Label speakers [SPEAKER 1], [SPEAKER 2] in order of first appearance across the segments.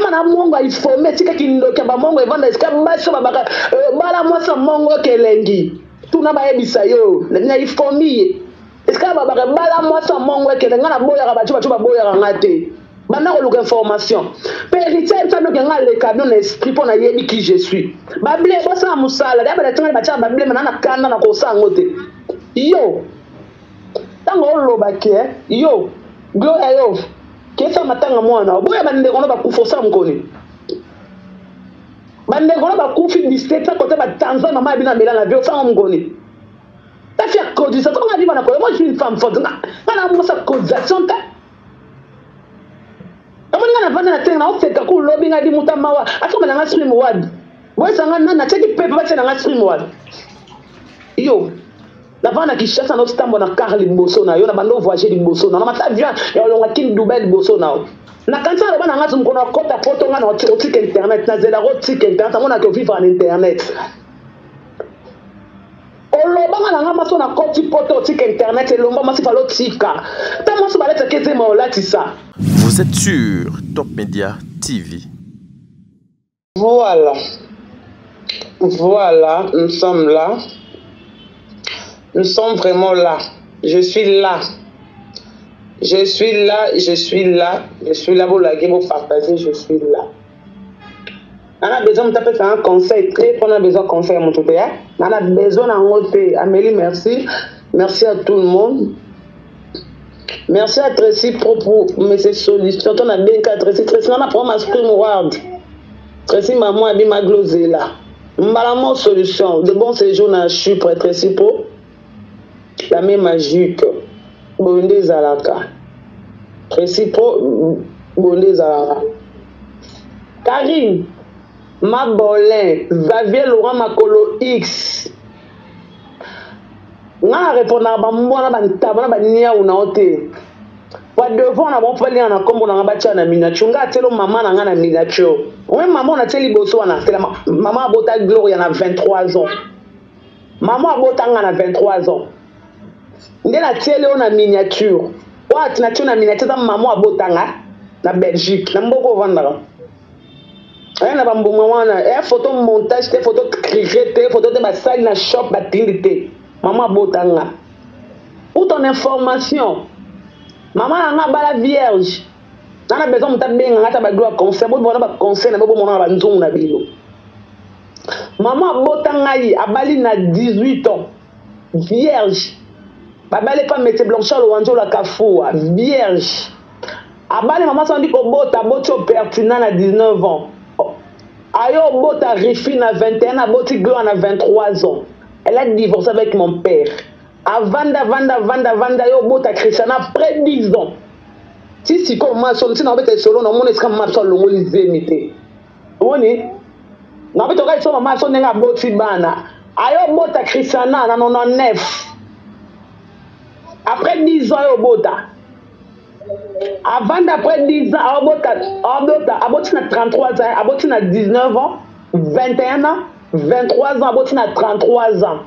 [SPEAKER 1] Mana mongo il faut mettre kindo ke ba mongo evanda iska baso babaka bala mwasa mongo kelengi tuna ba ebisa yo na ifomi iska babaka bala mwasa mongo kelenga na boya ka bacho ba boya ngate bana ko luka information périté ça donc nga le camion esprit pour na yebi qui je suis bable bosa musala da ba tanga ba cha bable mana na kanda na ko sangote yo tango loba ke yo gloria yo kesa matanga mwana boya bande kono ba kufosa mkoni bande kono ba kufi disteta côté ba Tanzanie mama bina mela na bio sa mkoni ta fia cotisation quand on dit bana ko moi je suis une femme forte na mo sa cotisation ta amoni na vana na tenga na ofeka ku lobby ngadi mutamawa atoma na stream word boy sanga na cheki pepe ba tena na stream word yo la vana ki chassa no stambo na Carine liboso na yo na bando voyager liboso na mata avion ya longa kin Dubai liboso na na kansa le bana ngati mkono kota photo nga na otika internet na zela otika internet amona ke vivre en internet oloba nga nga maso na koti photo otika internet elomba masi falo tika ta maso baleta keze ma olatisa.
[SPEAKER 2] Vous êtes sur Top Media TV.
[SPEAKER 1] Voilà, nous sommes là. Nous sommes vraiment là. Je suis là. Je suis là pour laguer, pour partager, je suis là. On a besoin de taper un conseil, très on a besoin de conseil à mon tout pays. On a besoin d'un côté. Amélie, merci. Merci à tout le monde. Merci à Tracy pour mes solutions. On a bien qu'à Tracy, on a pris ma screen word. Tracy, maman a bien ma glosée là. M'balamo solution. De bon séjour, je suis prêt Tracy pour la même magique. Bonde Zalaka. Tracy pour Bonde Zalaka. Carine, ma bolin, Xavier Laurent Makolo X. Nga répondre à mbona bantabana bania una hote wa devant na bon pali na kombo na bacha na miniature nga telo mama na nga na miniature ouais maman na teli boso na tela maman abota Gloria na 23 ans maman abota nga na 23 ans nde na tele na miniature wa tina tuna miniature ta maman abota nga na Belgique na mboko vandara na bambongo wana photo montage te photo crier photo te ba salle na shop ba tindite. Maman Botanga. Pour ton information, maman a la vierge. On a besoin de te conseil. Maman Botanga a bali na 18 ans. Vierge. Babale pas mettre blanchard ou anjo la kafoua. Vierge. A bali maman s'en dit que bota boto pertinent à 19 ans. Ayo bota rifi na 21 ans, boti glo na 23 ans. Elle a divorcé avec mon père. Vanda, yo bota Christiana après 10 ans. Si comment si na bete solo na mon eska ma solo ngoli zemite. Oni? Na bete ka so mama so nenga boti bana. Ayo bota Christiana na 99. Après 10 ans yo bota. Avant d'après 10 ans, aboti na 33 ans, aboti na 19 ans, 21 ans. 23 ans, aboti na 33 ans.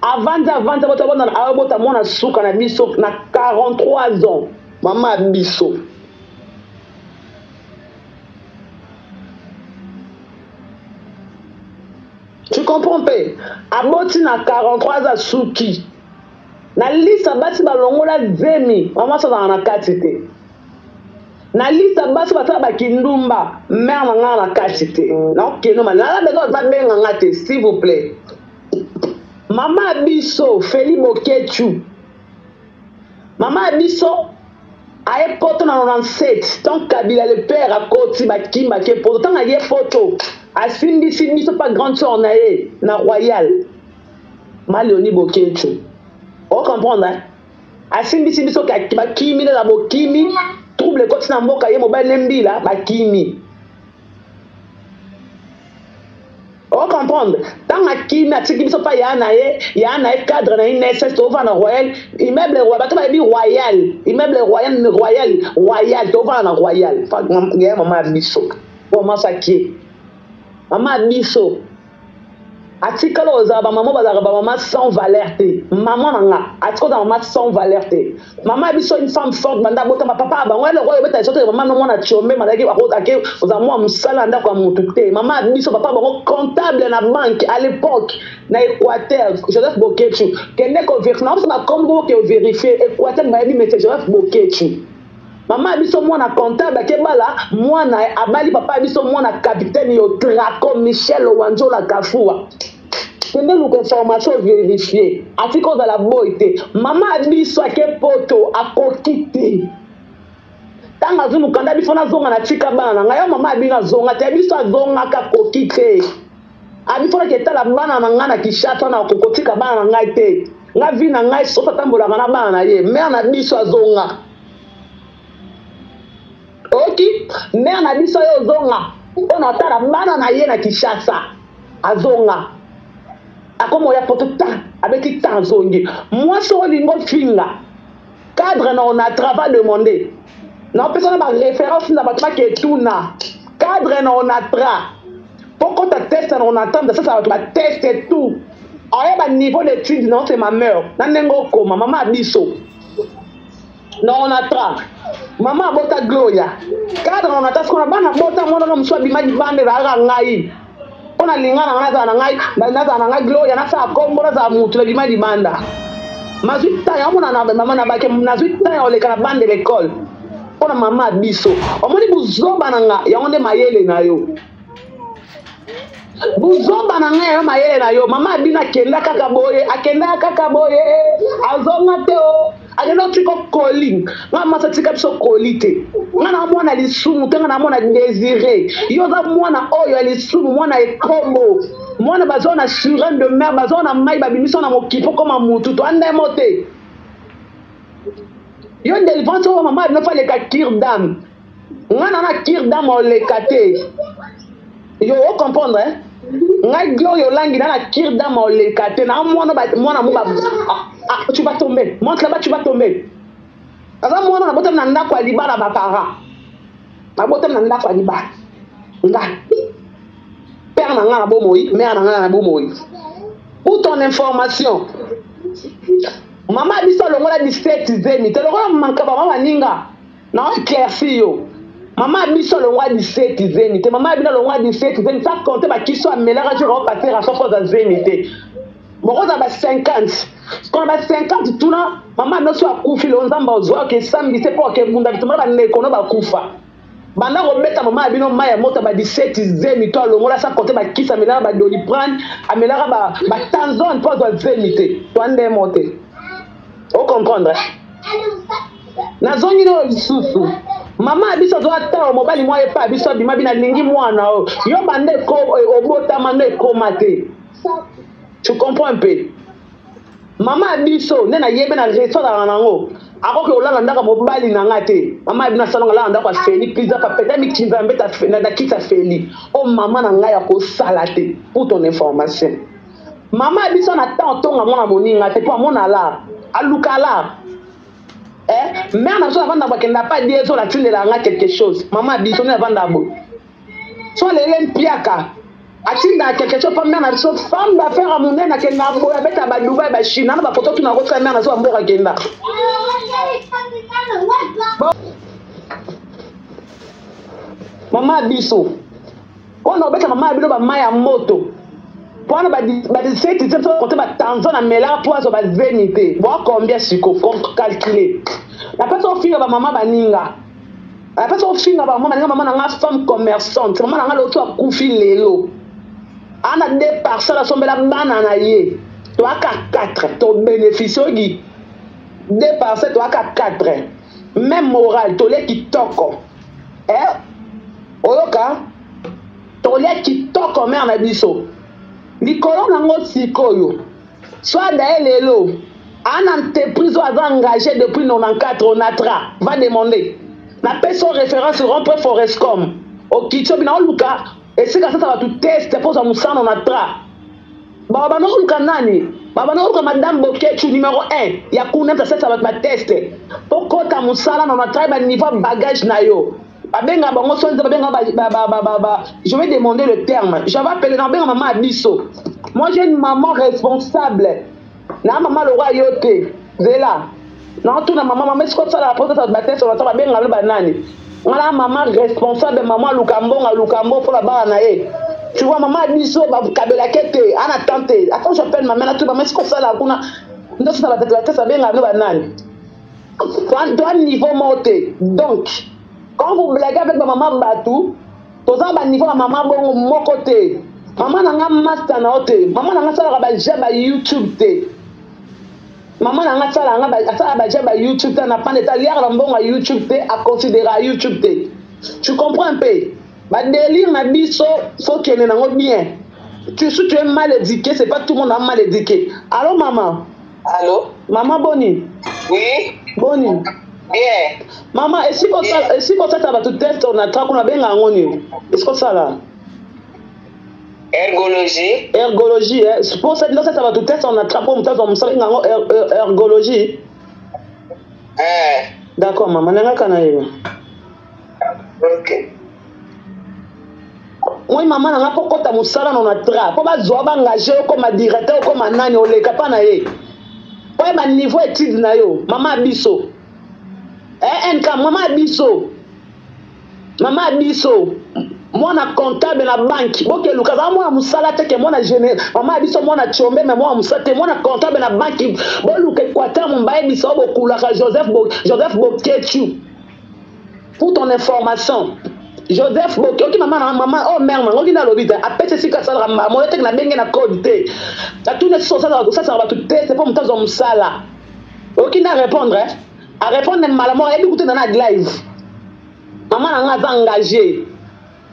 [SPEAKER 1] Avant, abota mona suka na biso na 43 ans. Maman biso. Tu comprends pas? Aboti na 43 ans Asuki. Na liste abati balongola zemi. Maman so na katite. Na liste basi batala bakindumba mère nga na kachite na okeno na bezo ba benga ngate s'il vous plaît maman biso Feli Mokechu maman biso aye poto na 97 tant Kabila le père à koti bakimba ke poto tant aye photo asimbi biso pas grande sœur Naye na royal Malioni Bokechu on comprendre asimbi biso bakimi na bokimi trouble côté na mboka ye mobile nembila bakimi. On comprendre tant akimi atiki biso pa ya Naye cadre na INSS to va na royal immeuble royal bato ba bi royal immeuble royal to va na royal fa ngaya mama biso pour ma sakie mama biso atikala ozaba maman bazaka ba maman sans valeur te maman nanga atikala maman sans valeur te maman biso une femme forte banda bota papa bango le roi beta soto maman no mona chombe malaki akotake oza moi musala ndako ya mutu te maman biso papa bango comptable na banque à l'époque na Équateur Joseph Bokechu kende ko vérifier na kombo ke vérifier Équateur ba yebi mais Joseph Bokechu maman biso mwana comptable akebala mwana abali papa biso mwana capitaine yo Traco Michel Wanjola Kafua kende luka information vérifier atiko za la boite maman biso akepoto akokite tanga zulu kanda biso na zonga na tika bana ngayo maman abina zonga te biso zonga ka kokite abifo na ketala bana na ngana kishata na kokotika bana ngai te nga vina ngai sota tambola na bana na ye mère na biso zonga oki mère na biso yo zonga ona tala bana na ye na kishasa azonga akomo ya potota avec tanzongi moi so lingo finga cadre na on a travail demandé na personne ba référence na ba ke tuna cadre na on a tra pourquoi ta test na on attend ça va ba tester tout aya ba niveau d'étude non c'est ma mère na nengo ko mama biso non on a tra maman bota gloria cadre on attend ce qu'on a bana bota mona na mswa bimadi bande ra ngai ona lingana ngana na ngai gloria na sa kombo na za mutu bima di banda mazita ya mona na mama na bake nazita ya ole kana bande l'école ona mama biso omoni buzoba nanga ya onde mayele na yo buzoba nanga ya mayele na yo mama bina kenda kaka boye azonga te o agenda tiko calling mama sa tika biso kolite ngana mwana lisumu tenga na mwana désiré yo za mwana oyo lisumu mwana ekombo mwana bazona surin de mer bazona mai babimiso na mokipo koma mutu to ande mote yo délivrance o mama ne fallait ka kirdam ngana na kirdam o le kate yo o comprendre hein ngai GL0RIA na kirdam o le kate na mwana mu ba tu vas tomber. Monte là-bas, tu vas tomber. Avant moi, on a besoin d'un ndako aliba na bakara. Na besoin d'un ndako aliba. Nga. Père nanga na bomoi, mère nanga na bomoi. Pour ton information, maman biso longola 17 zemi. Te longola manka ba mama ninga. Na éclairci yo. Maman biso longola 17 zemi. Te maman bina longola 17 zemi. Ça compte ba kiso amélara je repasser à son de zemi te. Moko za ba 50. Quand ba 50 tuna maman no so akufi lo nzamba ozwa ke sambi se po ke bunda bituma ba neko no ba kufa. Banda ko beta maman abino maya mota ba 17 zemi to longola sa côté ba kisa melara ba doliprane amelara ba tanzone po zo zemite to ande mote. O comprendre? Na zongi no lisusu. Maman abiso zo ata mobali mo ye pa abiso bima bina lingi mwana o. Yo bande ko obota mande ko mate. Tu comprends un peu? Maman biso nena yebe na restaurant nango akoke olala ndaka mobali na ngate mama bina salonga la ndaka feli pizza pa peta mi kinza mbeta na kita feli o mama na ngaya ko salate pour ton information mama biso na tonga mona moninga te pour mona la aluka la mère na so vanda ba kenda pas dire so la tune la nga quelque chose mama biso na vanda bo so le mpiaka atinda quelque chose pas na so femme d'affaires à mon na kenda bo ya beta ba Dubai ba Chine na ba photo tuna ko tra na so mboka kenda mama biso ona beta mama bilo ba maya moto pour ba 17 c'est pour compter ba tanzon na mela pour so ba zenité bon combien siko calculer la personne finga ba mama baninga la personne finga ba mama na femme commerçante mama na lo to akufi lelo ana deux personnes sombela bana na ye to aka 4 to bénéficie deux personnes to aka 4 même moral to le kitoko oyoka to le kitoko mère na biso likolo nango sikoyo soit d'ailleurs lelo un entreprise a engagé depuis 94 on a tra va demander la personne référence rempre Forestcom au Kitcho bina luka et c'est que ça va tout tester pour ça musana on a tra baba no luka nani baba no luka madame Bokechu numéro 1 ya kuna ça va tester pour kota musala on a tra ba niveau bagage na yo babenga bango so babenga je vais demander le terme je vais appeler na benga maman biso Moi, j'ai une maman responsable. Na maman le roi yote. Zela. Non, tout na maman, mais ce que ça la porte ça battre sur la table bien ngalo banani. Ngala maman responsable, maman Lukambo pour la barre Naye. Tu vois maman biso ba kabela kete, ana tante. Attends, j'appelle maman là tout mais ce que ça là kuna. Ndo ça la tête ça bien ngalo banani. Toi niveau monté. Donc, quand vous blaguez avec ma maman Batou, tous en bas niveau maman bon mon côté. Maman n'a master na côté. Maman n'a ça ba jaba YouTube té. Maman n'a ça ba jaba YouTube té na pas d'état lier bon à YouTube té à considérer à YouTube té. Tu comprends un peu? Ba délire na biso faut qu'il ait nango bien. Tu es mal éduqué, c'est pas tout le monde a mal éduqué. Allô maman?
[SPEAKER 3] Allô?
[SPEAKER 1] Maman Boni?
[SPEAKER 3] Oui?
[SPEAKER 1] Boni?
[SPEAKER 3] Bien.
[SPEAKER 1] Maman, est-ce que ça va tout test on a tra qu'on a bien ngoni? Est-ce que ça là?
[SPEAKER 3] Ergologie.
[SPEAKER 1] Ergologie, hein? Pour ça va tout test on a tra pour on ça ergologie. D'accord maman, nanga kana yo.
[SPEAKER 3] OK.
[SPEAKER 1] Oui maman nanga poko ta musala on a tra. Pour ba zo ba engagé comme directeur comme nani oleka pa na ye. Pour ba niveau étude na yo, maman biso. NK maman biso. Maman biso. Moi na comptable na banque. Boke lukaza moi musala te ke moi na général. Maman biso moi na chombe mais moi musala te moi na comptable na banque. Bo luka Équateur mon baye biso bo kulaka Joseph Bokechu. Pour ton information. Joseph Boke, ok maman, oh mère, maman, on a l'objet. Après c'est si que ça la maman, on na bengue na code té. La tout ne ça va tout té, c'est pas mon temps on sala. Ok na répondre hein. À répondre malamment et écouter dans la live. Maman n'a engagé.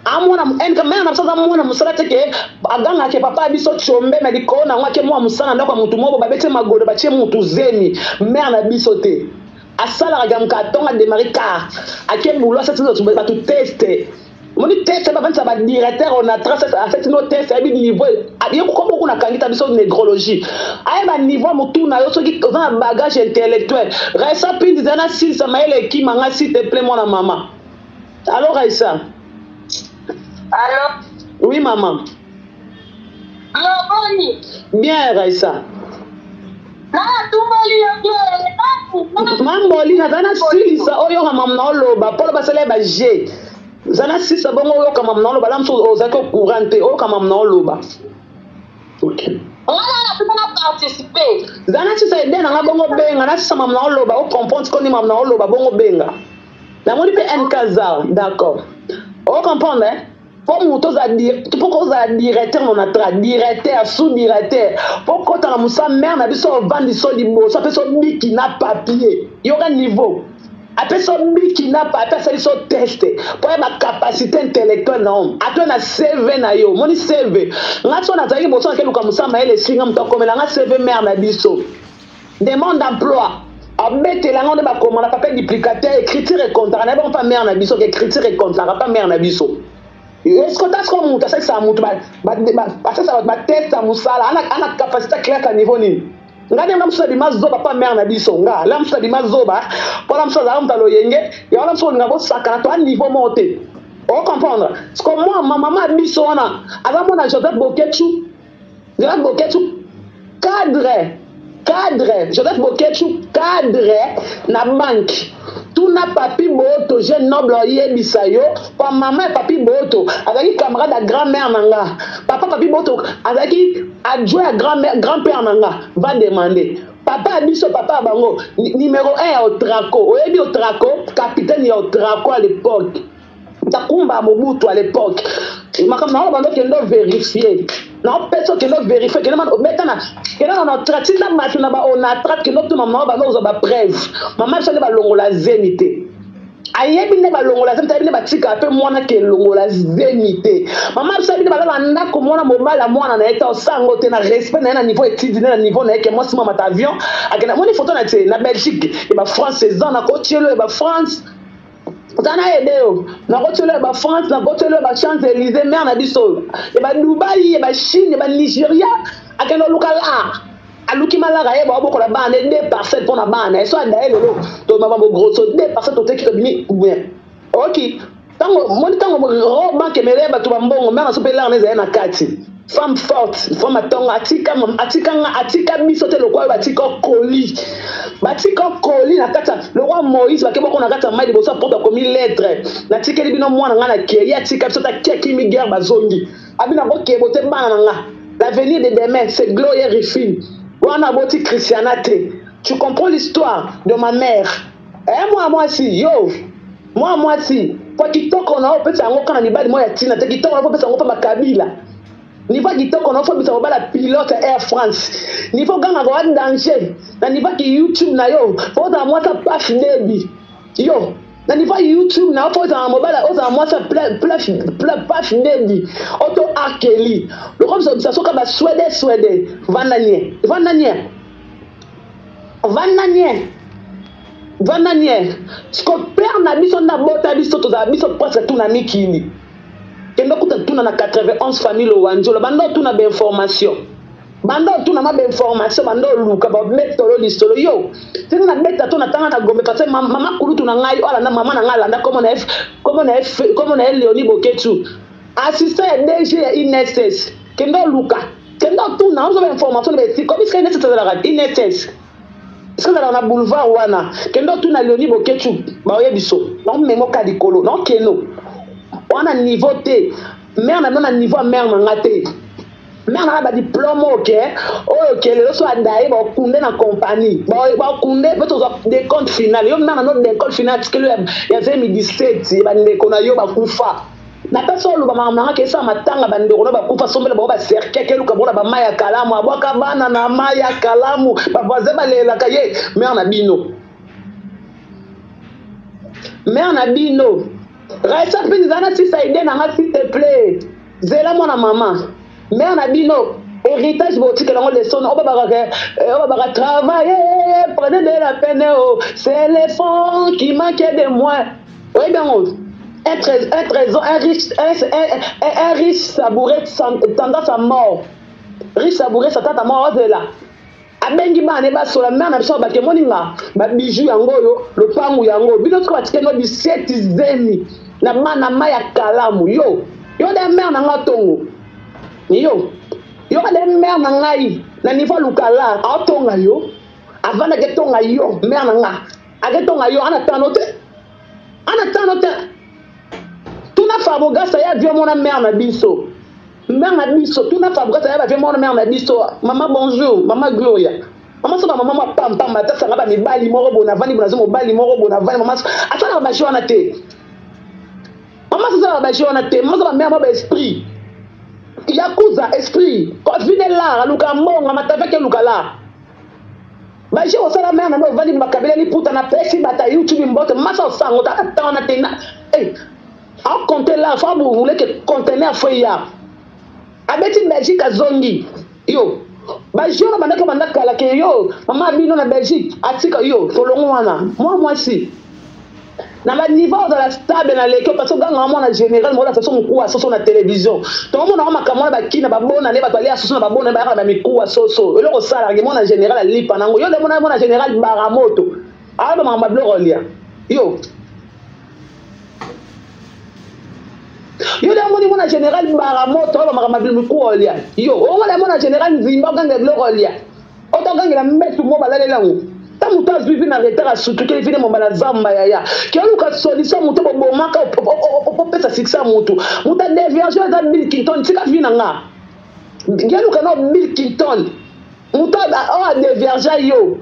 [SPEAKER 1] A moi na en quand même ça moi na musala te ke aganga ke papa biso chombe mais diko na ngwa ke moi musala ndako mutu mobo babete magodo ba tie mutu zemi mère na biso te. Asala ragamka tonga démarrer car à quel boulot ça tu vas tout tester mon test pas ça va directeur on a tracé à fait nos tests à niveau il y a beaucoup na kangita biso négrologie à un niveau mutu na yo soki dans un bagage intellectuel Raissa pin dizana si ça maile qui manga s'il te plaît mon maman alors Raissa
[SPEAKER 4] allô
[SPEAKER 1] oui maman
[SPEAKER 4] Boni
[SPEAKER 1] bien Raissa
[SPEAKER 4] Mamboli
[SPEAKER 1] nazana silisa oyo kama mnaoloba polo basale ba G zana sisa bongo oyo kama mnaoloba lamso ozako courante oyo kama mnaoloba OK
[SPEAKER 4] on participer
[SPEAKER 1] zana sisa ede na bongo benga na sisa mnaoloba o comprendre ko ni mnaoloba bongo benga na moni pe NKZA d'accord o comprendre hein. Pour causa directeur on a tra directeur sous-directeur pour quand on a musa mère na biso vandi so libo so peso biki na papier yoga niveau après so biki na papier ça so test pour ma capacité intellectuelle non après na CV na yo moni CV ngaso na zaki boso ke luka musa maele singa mto komela nga CV mère na biso demande d'emploi abetela ngone ba komanda papier duplicateur écriture et contrat na bon pas mère na biso écriture et contrat pas mère na biso. Est-ce que tu as comme tu sais ça mutu parce que ça va tester musala ana capacité claire à niveau ni ngane ngamso di mazoba pa mère na biso nga la mso di mazoba pour la mso za mtalo yenge ya la mso ngabo saka na to niveau monté on comprendre parce que moi maman biso na avant moi na Joseph Bokechu cadre Joseph Bokechu cadre na banque tout na papi boto jeune noble yebisa yo pa maman papi boto avec camarade à grand-mère nanga papa papi boto avec adjoint à grand-père nanga va demander papa biso papa bango numéro 1 au traco oyebi au traco capitaine au traco à l'époque takumba Mobutu à l'époque makambo na bando kendo vérifier na peso kendo vérifier kendo metana kendo na traite na matu na ba on a traite kendo tout maman ba zo ba preuve maman so ba longola zemité ayebi ne ba longola zemité ne ba tika pe mwana ke longola zemité maman so bi ba na ko mwana mobala mwana na eta sango te na respect na niveau étude na niveau na ke moi si mama avion akena moni photo na te na Belgique e ba France 16 ans na ko tielo e ba France Zana edeo na kotelo ba France na kotelo ba Champs-Élysées mère na biso e ba Dubai e ba Chine e ba Nigeria akeno lukala aluki malaka ye ba bokola bana 2% pour na bana e so adaye lelo to mama mo grosso 2% to teki to bini bien OK tango moni tango ro banque mele ba to ba mbongo mère na so pe la na kati femme forte, femme atonga, atika bisote le roi batika colis. Batika colis na kata le roi Moïse bakebo ko na kata mai de bosa porte comme lettre. Na tika libino mwana nga na ke ya tika bisote keki mi guerre bazongi. Abina ko ke bote bana nga. L'avenir de demain c'est gloire et refine. Wana boti christianité. Tu comprends l'histoire de ma mère. Moi si yo. Moi si. Kwa kitoko na opesa ngo kana ni badi moya tina te kitoko na opesa ngo pa makabila. Ni pas kitoko na opesa ngo la pilote Air France. Ni faut ganga ko danger. Na ni pas ki YouTube na yo. Faut ta moi ça pas baby. Yo. Na ni pas YouTube na faut ta mobile oza moi ça pas baby. Auto akeli. Le comme ça soka ba Suivez. Vananie. Ce qu'on perd na biso na bota biso to za biso presque tout na mikili. Kendo kuta tuna na 91 famille au Wanjolo bando tuna be information. Bando tuna ma be information bando luka ba metolo listolo yo. Tena na beta tuna tanga na gombe parce mama kulu tuna ngai ala na mama na ngala nda comme na Léonie Boketu. Assistant DG ya INSS. Kendo luka. Kendo tuna on be information be comme ce INSS de la radio INSS. Est-ce que dans le boulevard wana kendo tu na Léonie Boketu ba oye biso non M0K dikolo non keno on a niveau T mère na niveau mère ngate mère na ba diplôme OK OK le so andai ba kunde na compagnie ba kunde beto des comptes final yo mère na notre des comptes final que ya 2017 ba ndeko na yo ba kufa na personne lu ba mama ke sa matanga ba ndeko na ba kufa sombele ba cercle ke lu ka bona ba maya kalamu abwaka bana na maya kalamu ba voisin ba lela ka ye mère na bino resta pini zana si ça ide na nga s'il te plaît zela mona maman mère na bino héritage boutique là on les sonne on va travailler prenez de la peine oh c'est les fonds qui manquaient de moi oui bien un riche sabouré tendance à mort riche sabouré sa tata mort de là abengi bana ba sola mère na biso ba ke moninga ba bijou yango yo le pangu yango bino ko atike no 17 zemi na mana maya kalamu yo de mère na ngatongo yo de mère na ngai na niveau lukala atonga yo avana ke tonga yo mère na nga agetonga yo ana tanote tuna fabogasa ya vio mona mère na biso tuna fabogasa ya vio mona mère na biso maman bonjour maman Gloria maman so maman pam mata sanga ba mibali moko bona vani bona zo mobali moko bona vani maman atana ba jona te maman so ba jona te maman so ba mère ba esprit yakuza esprit ko vine la luka mbonga matave ke luka la ba je osala mère na no vani makabela ni puta na pesi bata YouTube mbote masa sango ta tana te na en compter là faut vous voulez que conteneur faut ya abeti Belgique azongi yo ba jona bandaka bandaka la ke yo mama bino na Belgique atika yo tolongo wana moi si na ba niveau de la stable na l'équipe parce que ganga mona général mona façon mkuwa soso na télévision to mona makamona ba kina ba bona ne ba tali soso na ba bona ba ba mikuwa soso eloko sala ke mona général lipa nango yo de mona général baramoto ala ba mama GL0RIA yo de mona général baramoto ba mama mikuwa lia yo o mona général Nzimba ganga GL0RIA o to ganga na metu mo balalela ngo muta suivi na retard à surtout que vient mon balazamba ya qui a eu solution muta bomaka o pesa sixa mutu muta déviation da Bill Clinton tika vina nga ngelu kana Bill Clinton muta o déviation yo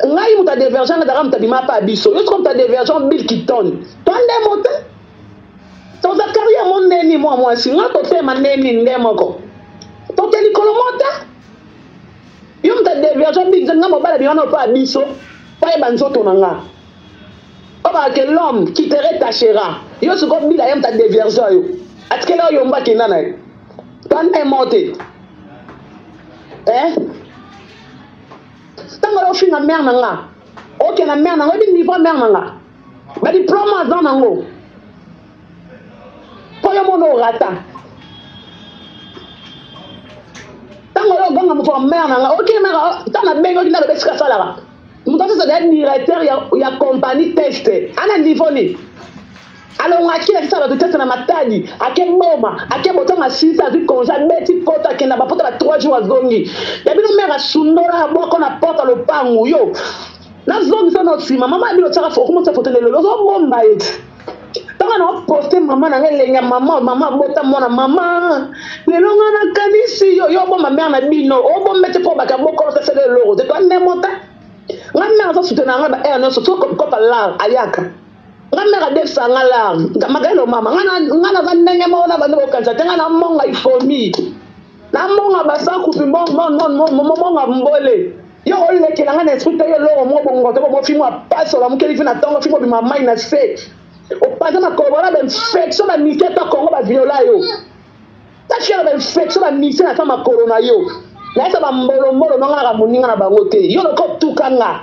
[SPEAKER 1] ngai muta déviation da ramta bima pa biso yo comme ta déviation Bill Clinton tonde muta to Zakaria mon neni moi si nga to tema neni ndemoko to teli kolomota yo mta déviation big nga mobala bi wana pa biso pa e banzoto nanga oba que l'homme qui te retachera yo se ko bila yam ta déviation yo atkela yo mba kinana pan e monté tanga ro finga mère nanga OK na mère nanga bi niveau mère nanga ba diplôme dans nango po yo mono rata tango ganga mo for mère nanga OK mère tana bengo kina be ska sala muto ça da directeur ya compagnie test ana niveau ni alors ngaki la kisa ba tete na matadi ake boma ake bota masisa du konja beti pota kenda ba pota ba 3 jours azongi ya bino mère asundora boko na porta lo pangu yo na zongi sana osima mama bino tsaka fo comment ça faut tenir le zo bomba et tanga na poster mama na ngelenga mama bota mona mama le longa na kanisi yo bomba mère na bino o bomba te po ba ka boko ta sele loro te to ne mota ngame za soutenir ngaba no so ko pa la ayaka ngame ga def sanga la magalo mama ngana za ndenge maona bando kanza tenga na monga ifomi na monga basa ku monga mbole yo ole ke ngana esprit yo lo mo bongo to mo fimo paso la mukeli fina tongo fimo bi mama ina se o paza na kobola ben infection na miketa kongo ba viola yo ta fiera ben infection na miketa na sama corona yo na esa ba mbolo ngana ga muninga na bango te yo lo ko tukanga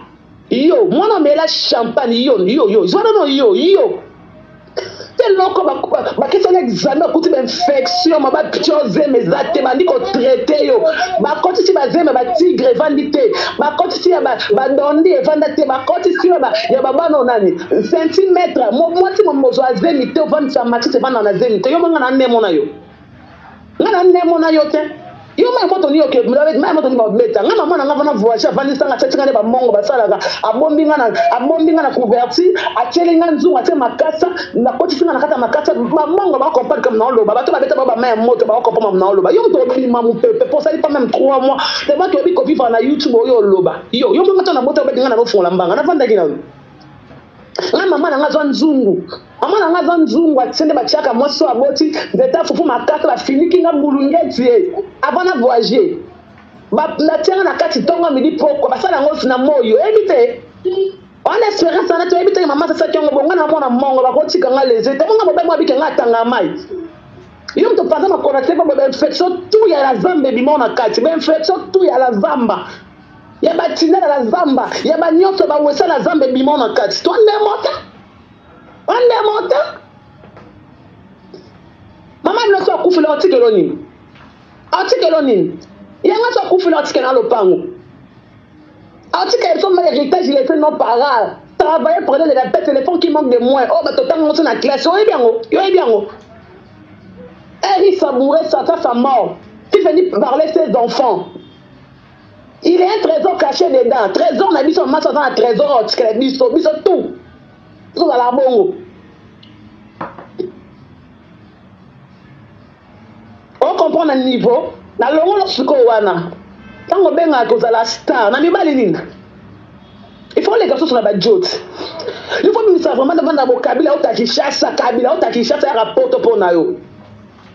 [SPEAKER 1] yo mwana mela champagne yo zwana no yo te loko ba question examen kuti ba infection ma ba pioze mezate ba ndiko traiter yo ba koti ti ba zeme ba tigre vandite ba koti ti ba dondi vandate ba koti ti ya baba no nani centimètre mwati mo mozo azemi te vandi sa matite vanda na zemi te yo ngana nemo na yo te yo ma moto ni oke ma moto ni ba beta ngama mwana ngava na voyage vandi sanga tsatinga ne ba mongo ba sala ga abombi ngana converti achelinga nzungu ate makasa na koti singa na kata makasa ba mongo ba comprendre comme na loba ba to ba beta ba ma moto ba comprendre na loba yo to bi ma mu pepe pour ça il pas même 3 mois te ba to bi ko vivre na YouTube yo loba yo monga to na moto ba dinga na fonga mbanga na vanda kina mama na ngazwa nzungu mama na ngazwa nzungu atsende ba chaka moso aboti ndeta fufu makaka ba finiki nga bulungeti avant na voyager ba la tianga na kati tonga midi poko ba sala ngosi na moyo ebite on espérance na to ebite mama sasa kyongo bonga na mona mongo ba kotika nga leze te bonga bobe mwabike nga tanga mai yo mto panza makona te ba infection tout ya la zambe bimona kati ba infection tout ya la zamba ya batina la zamba ya banyoto ba wesa la zambe bimona kati to ande mota mama no so kufula otikeloni yanga so kufula otikena lopango otikela so mal héritage il est fait non para travailler pour les appels téléphone qui manque de moins oh ba totango on na classe yo ebiango il savourait sa mort qui finit par laisser ses enfants. Il y a un trésor caché dedans. Trésor, on a dit son masse dans un trésor, tout. Tout à la bongo. On comprend le niveau. Na longo lo suko wana. Tango benga koza la star. Na mibali nini. Il faut les garçons sur la badjote. Il faut ministre vraiment devant na kabila utakishasa ya rapport pour na yo.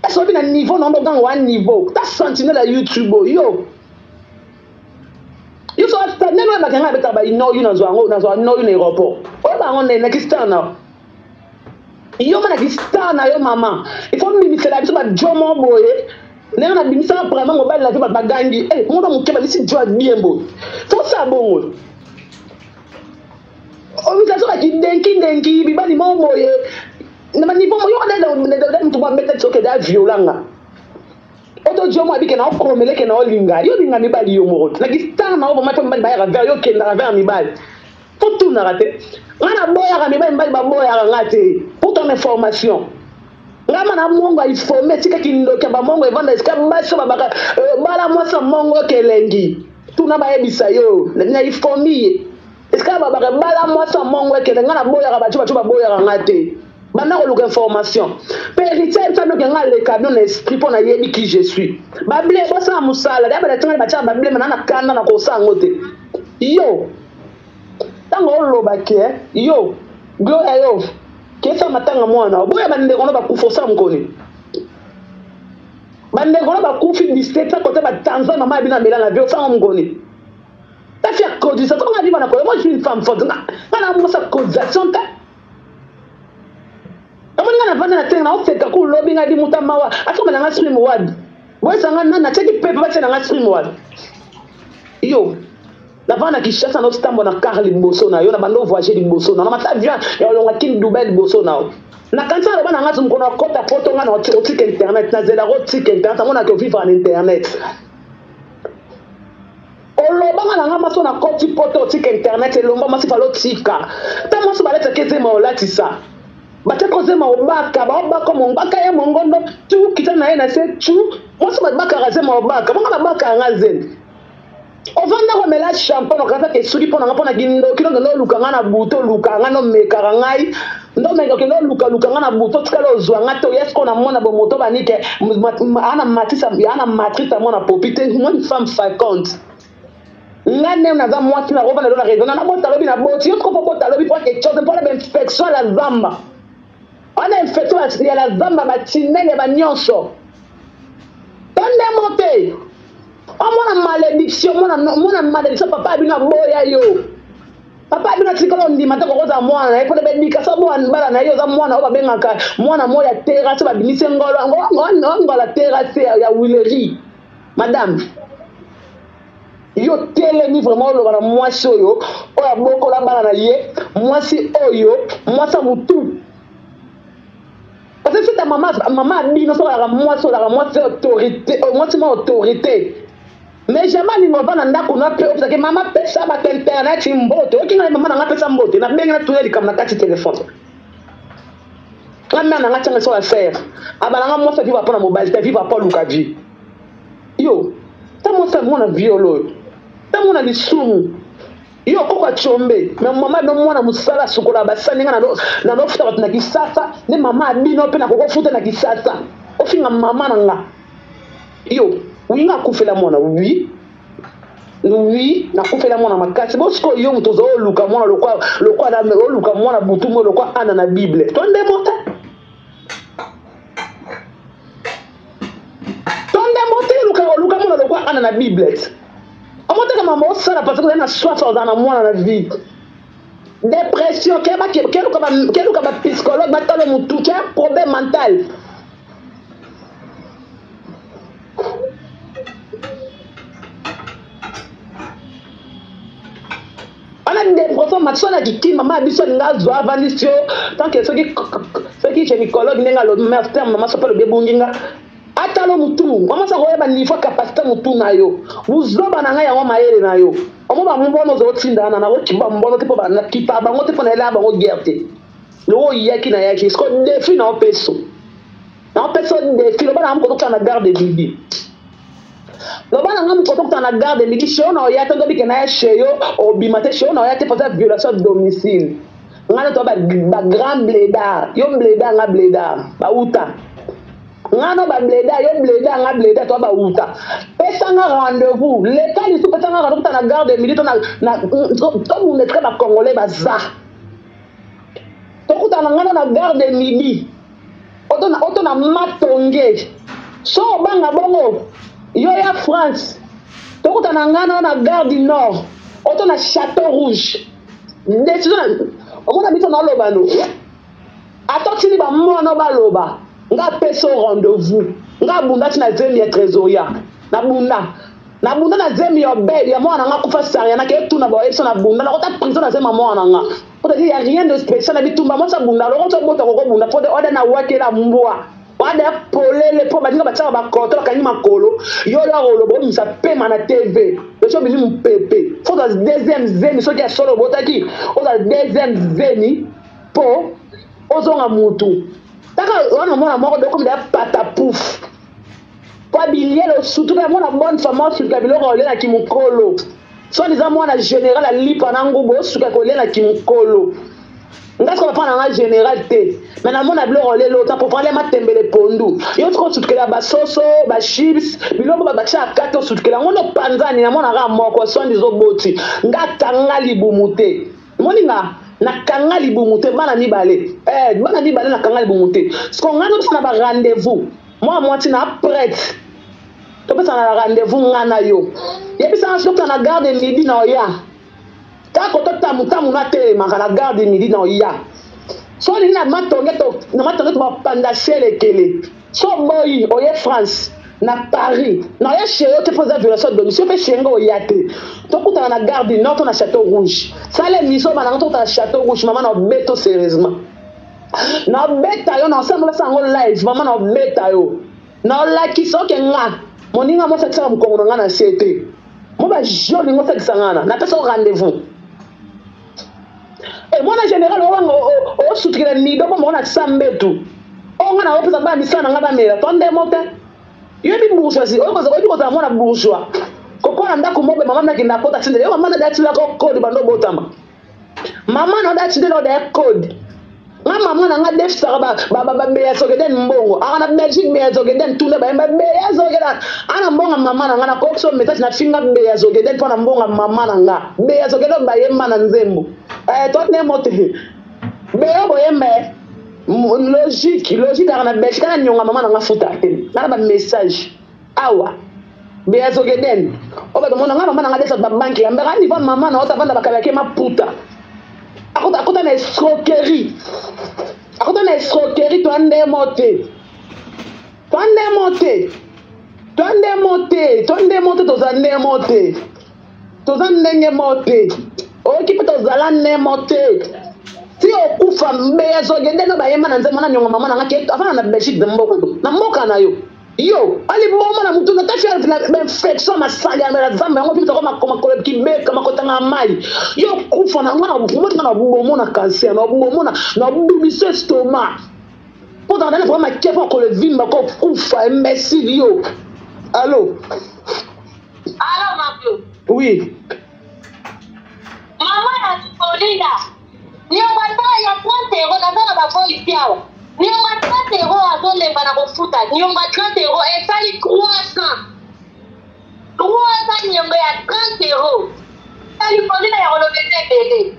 [SPEAKER 1] Est-ce que na niveau non dans un niveau. Ta sentinelle la YouTube yo. You so after never back and better by no you know aéroport. Oh ba on next now. Yo mana kistan yo mama. Il faut ministre la biso ba jomo boye. Na na bimisa vraiment mobile la ba bagangi. Eh mo do mukeba lisi joa bien boy. Faut ça bon. O mi so ba ki denki bibali mo boye. Na niveau mo yo na mtu ba mettre soke da violanga. Oto jomo abike na okromele ke na olinga yo linga mibali yo moro na kistan na obo mato mibali ba ya vers yo kenda vers mibali faut tout na rater ngana boya ka mibali ba boya ngate pour ton information ngama na mongo informer tika kindo ke ba mongo evanda eska baso ba baka bala mwasa mongo kelengi tuna ba ebisa yo na informer eska ba baka bala mwasa mongo ke ngana boya ka bacho ba boya ngate bana ko luka information périté famille que ngale camion esprit pour na yebi qui je suis bable bosa musala da ba tanga ba cha bable mana kana na ko sangote yo tango loba ke yo gloria yo ke sa matanga mwana boya bande kono ba kufosa mkoni bande kono ba kufi mistake ta côté ba Tanzania mama bina mela na bio sa mkoni ta faire cause ça quand on arrive na ko moi je suis une femme forte na mo sa causation ta amoni ngana vana na tenga na ofeka ku lobby ngadi mutamawa atoma na stream word boy sanga na cheki pepe ba tena na stream word yo la vana kishasa na stambo na Carine liboso na yo na bando voyager liboso na mata avion ya longa kin Dubai liboso na kansa na bana ngazu mkono kota photo ngana otika internet na zela otika internet amona ke vivre en internet olobanga na ngama so na koti photo otika internet elomba masifa lotika ta moso baleta keze ma olatisa bate kozema obaka baobaka mongaka ya mongondo tu kita na ye na se tu mwasi babaka razema obaka bonga babaka nga zeni ovanda komela champagne okaza ke soki mpona nga mpona kindo kilonge noluka nga na buto luka nga nomekaka ngai ndomeka kendo luka nga na buto tikala ozwa nga te yesko na mona bomoto banike ana matrice mona popi te moi une femme fréquente nga ne naza mwasi na roba na dona raison na bota lobi na boti yo ko bota lobi pour quelque chose pour la infection la zamba ana infection ya la zamba batinele banyonso tande monte mona malédiction mona malédiction papa abina boya yo papa abina tikalo ndima ta koza mwana e pole bedika sa mwana bala na yo za mwana oba bengaka mwana moya terrasse ba binise ngolo ngola terrasse ya Wileri madame yo telemi vraiment lo bana mwasi oyo oya boko la bala na ye mwasi oyo mwasa mutu parce que ta maman abino so la mwasi autorité mwasi ma autorité mais jamais ni ngova na ndako na pe parce que maman pesa ba internet mboto okinga maman na pesa mboto na benga na tueli comme na kati téléphone la mère na ngata so affaire abalanga mwasi vivre pas na mobile te vivre pas lukaji yo ta mwasi mona violo ta mona lisumu yo koko chombe mais maman do mwana musala sukola basani nga na no futa na kisasa ne maman abino pe na koko futa na kisasa ofinga maman nga yo winga kufela mwana oui na kufela mwana makasi bosko yo mutozo luka mwana lokwa na luka mwana butu mo lokwa ana na bible tonde mote luka mwana lokwa ana na bible amote kama mosala parce que na soif dans mwana na vie dépression quel ka ba psychologue batalo mutu qui a un problème mental dépression maxona qui maman biso nga zo avalisio tant que ceux qui gynécologue nenga le master maman so pas le bebunginga atalo mutu maman sa koyeba niveau capacité mutu na yo uzoba na nga ya maele na yo omo ba mbono zo tindana na ko kimba mbono tipo ba na kipa bango tipo na ela bango guerte lo yaki na yaki sko défi na peso défi lo bana mko to na garde bibi lo bana ngam ko to na garde midi chez on ya tango bike na chez yo obimate chez on ya te pour violation de domicile ngana to ba grand blédard yo blédard nga blédard ba uta ngana ba blédard yo blédard nga blédard to ba uta pesa nga rendez-vous l'état du pesa nga rendez-vous na garde midi to na to mu netre ba congolais ba za to kuta na ngana na garde midi oto na matonge so banga bongo yo ya France tokuta na ngana na gare du Nord oto na Château Rouge décision omona biso na loba no atotini ba mwana ba loba nga peso rendez-vous nga bunda tina zemi ya trésoria na bunda na zemi ya belle ya mwana nga kufa saria na ke tuna ba eso na bunda na kota prison na zema mwana nga pour dire il y a rien de spécial na bitumba mo sa bunda lo ko bota ko bunda pour de order na wakela mbwa wada polele po badinga batsa ba kontra kanyi makolo yo la rolo bo misa pema na TV le so bizu mpepe faut dans deuxième zeni so dia solo botaki o dans deuxième zeni po ozonga mutu taka wana mona moko do comme da patapouf po bilielo surtout ka mona bonne femme sur kabilo ko lela kimukolo so disant mona général a lipa na ngubo suka ko lela kimukolo ngasko pa na général té mais na mona blo rolé l'autre pour prendre ma tembele pondu yo tko sutkela ba soso ba chips bilombo ba bacha kato sutkela ngono panzani na mona ga moko so ndizo boti ngata libumute moninga na kanga libumute bana mibale na kanga libumute sko ngano na ba rendez-vous moi tina prête to pesa na rendez-vous ngana yo yebisa so na garde midi na oya kako to tamu na te makala garde midi na oya so ni na matonge to ba panda chele kele so boy oye France na Paris na ya chéo te poser violation de domicile pe chengo oya te to kuta na garde nord na Château Rouge ça les miso bana to ta Château Rouge maman na beto sérieusement na beta yo na ensemble ça en live maman na beta yo na la ki so ke nga moninga mo sa tsaka mkongo nga na CT mo ba joli ngo sa kisangana na pesa rendez-vous Et moi en général on soutient ni donc on a sambetu on a opesa ba misana ngaba mera tonde mote yebi bourgeois si on ko za mona bourgeois koko anda ko mobe mama na kinda kota tinde yo mama na dati la ko code bando botama mama na dati de no de code nga mama na nga def sa ba be ya sogeden mbongo ana Belgique be ya sogeden tule ba be ya sogeden ana mbonga mama na nga na ko so message na finga be ya sogeden pona mbonga mama na nga be ya sogeden ba yemma na nzembo tot ne mote be yo boyembe logique ana Belgique na nyonga mama na nga futa te na ba message awa be ya sogeden o ba mona nga mama na nga desa ba banki ya mbera ni va mama na ota vanda bakabake maputa akota na escroquerie twande mote tozande mote tozande mote okipe tozala ne mote si okufa mbeya zogende no bayema na nzema na nyonga mama na ngake afana na Belgique de mboka na yo ali bomba na mutu na tafia na infection masali ya mera zamba yango pita koma kole kibeka makotanga mai yo kufa na ngana bumoto na bubomo na cancer na bubomo na bubiso estomac pour dans le problème qui pour le vimba ko kufa imbécile yo allô
[SPEAKER 4] Maman.
[SPEAKER 1] Oui.
[SPEAKER 4] Maman a dit ni on va pas ya 30 € na ba ko ipiawa. Ni on va 30 € à donner bana ko futa. Ni on va 30 € et ça li 300. 300 ni on ya 30 €. Ça li poni na ya ko le bébé.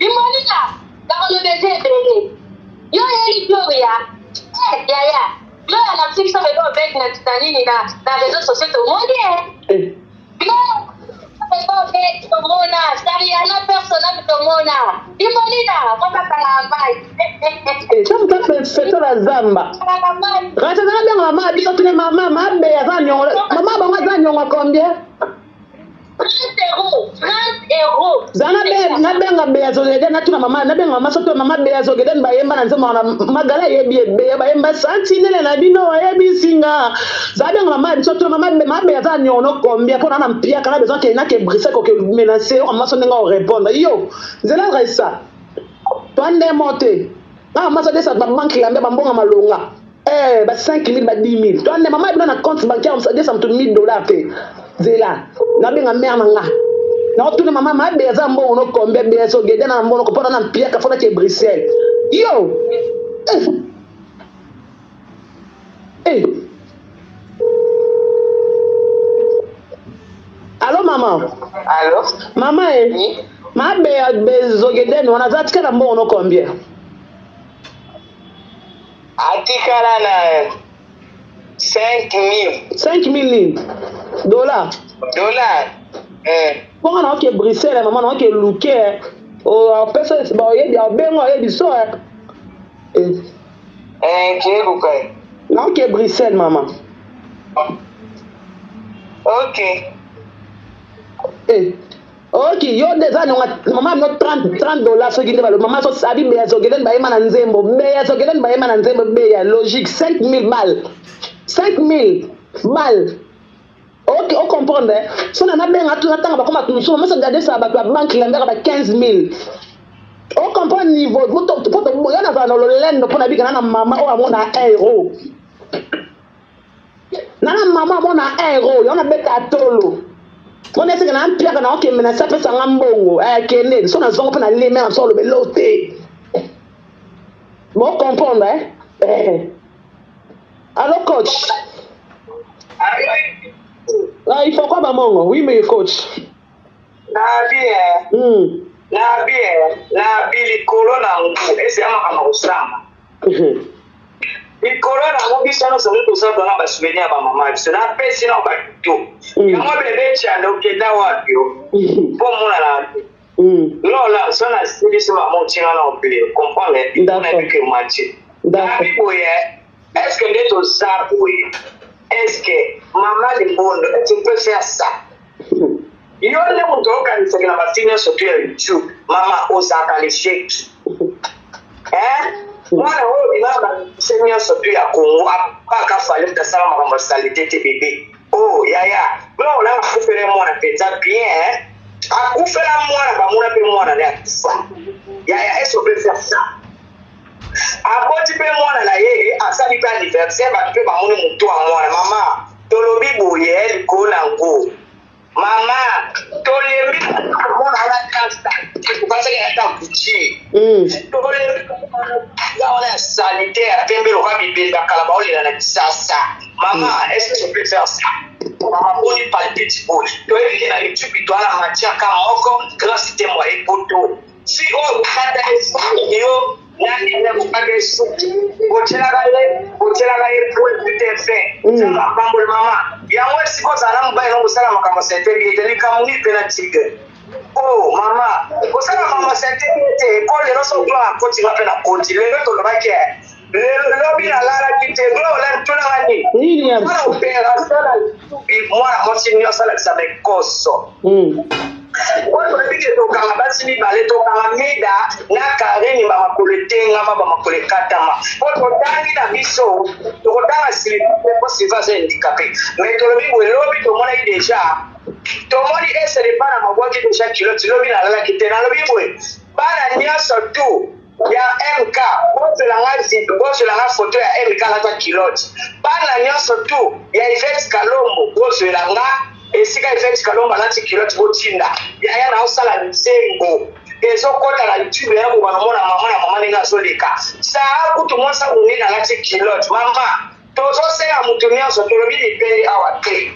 [SPEAKER 4] Ni moni na ko le bébé. Yo eli gloria. Ya. Yo la petite ça va avec na titanini na réseaux sociaux tout le monde. Non.
[SPEAKER 1] Feto la zamba. Rata na bien mama biso tune mama mabe ya zanyo. Mama ba ngazanyo ngakombie?
[SPEAKER 4] 30 €.
[SPEAKER 1] Zana be na be ngabe ya zogede na tuna mama na be mama so to mama be ya zogede ba yemba na nzema na magala yebi be ba yemba santinele na bino yebi singa. Zabe mama biso to mama be mabe ya zanyo no kombie pona na mpia kana besoin que na ke briser ko ke menacer on mama so nenga répondre yo. Zela resa. Twande mote. Ah mama so desa ba banki lambe ba mbonga malonga. Ba 5 000 ba 10 000. Twande mama bi na compte bancaire on sa desa mtu $1000 te. Zela na benga mère nga na tuna mama mabe ya zambo no kombe be so gede na mbono ko pona na mpia ka fona ke Bruxelles yo Allô maman.
[SPEAKER 3] Allô
[SPEAKER 1] Maman
[SPEAKER 3] oui.
[SPEAKER 1] Mabe ya bezo gede no na zatika na mbono combien
[SPEAKER 3] Atikala na 5 000
[SPEAKER 1] dollars. Pour on a Bruxelles, maman on a looké au personne c'est ba yebi a bengo yebi so
[SPEAKER 3] Kerukai.
[SPEAKER 1] Non que Bruxelles maman.
[SPEAKER 3] OK.
[SPEAKER 1] OK, yo déjà maman no $30 so ginde ba maman so sabi be so giden ba yema na nzembo be so giden ba yema na nzembo be ya logique 5 000 balles. 5 000 balles. OK, on comprend. Si on a bien à tout attendre, comme à tout, on va se garder ça, la banque, il a 15 000. On comprend le niveau. Il y a un laine pour la vie, maman, on a 1 €. Nana maman, on a 1 €. Il y a un bête à tolo. On est un pierre, on a mais ça fait ça un bon. Kene, si on a besoin de les mains sur le loté. Bon, comprendre, alors, coach. Ah, il faut quoi, maman? Oui, mais coach.
[SPEAKER 3] Na bien, les colonnes, et c'est un Makambu. Les colonnes, on dit ça, nous sommes tous dans la souvenir à maman. C'est la paix, sinon, pas du tout. Il y a un bébé qui a donc été là, pour moi, là, là, ça, c'est sur la montée à l'empire. Comprenez, il n'y a plus que moitié. Est-ce que les autres savent, oui? Est-ce que maman du monde, tu peux faire ça? Il y a des gens qui organisent la signer sur YouTube. Maman, on s'est qualifié. Moi, on a signé sur YouTube. Pas qu'à falloir que ça m'a salité tes bébés. Oh, ya. Non, là, on peut faire mon appétit bien. akufela mwana bamuna pe mwana ne akufa yaya est-ce qu'on peut faire ça aboti pe mwana na ye asali pe anniversaire ba pe bamuna mutu wa mwana mama tolobi boye likolo na ngo mama tolembi mwana ala kasta parce que ata kuchi tolembi ya sanitaire pembe lo ka bibenda kala ba olela na sasa mama est-ce que tu peux faire ça mama boni palpite boni to e na YouTube to ala machaka moko grâce à moi et poto si o kata yo nani ne mukage suki bochela gaye pour te fait ça mambo mama ya mwe siko sana mbaye no musala makambo senteli eteli kamuni pena tige oh mama osala mama senteli te ko le no so gloire ko ti va pena konti le to lo ba ke le bi na lara kite gloire la tuna ngani
[SPEAKER 1] nini ya
[SPEAKER 3] moi mo sinyo sala sa me koso Watu wapige toka basi ni bale toka mida na Carine ba makoletenga ba makolekatama. Watu tangi na biso to tanga sili po Suivez handicapé. Mais to lobi lobi to mona déjà. To moni ese de para mabwaki déjà kilo lobi na lala kitena lobi bwe. Bana nyaso tu ya MK bozo la photo ya MK la kiloti. Bana nyaso tu ya Yvette Kalombo bozo la esika effect kalomba nati kiloti botinda ya na osala nzengo ezo kota la YouTube ya ko banamona mama ninga soleka sa kutu monsa unina lati kiloti mama tozo sera mutumia so tolobi dipende awate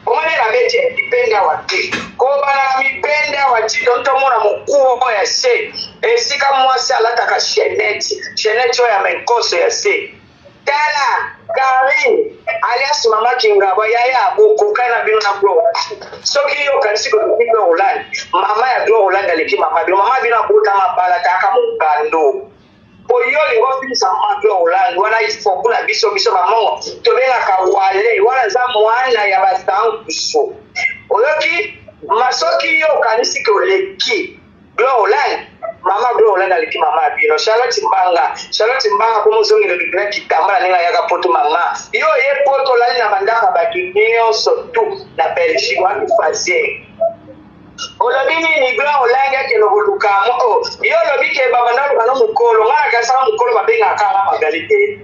[SPEAKER 3] omane la bete dipende awate ko bana mipende awati tonto mona mukuo ya se esika mwasa lataka chenette ya menkoso ya se tala Carine alias mama kingaba yaya boko kana bino na bro soki yo kanisi ko bino Holland mama ya bro Holland aleki mama bino bota mabala taka mukando poyo ngo finisa mama bro Holland wana ifo kuna biso mama to bela ka wale wana za mwana ya bastangu so oyoki masoki yo kanisi ko leki bro Holland mama bro Holland aliki mama bino Charlotte Mbanga ko muzongi le bigre kitambala ninga yaka poto mama yo ye poto la na bandaka ba kinyo surtout na Belgique wa fazer olobini ni bro Holland ke no boluka mo yo lobi ke baba ndalo bano mukolo ngala ka sa mukolo babenga kala magalite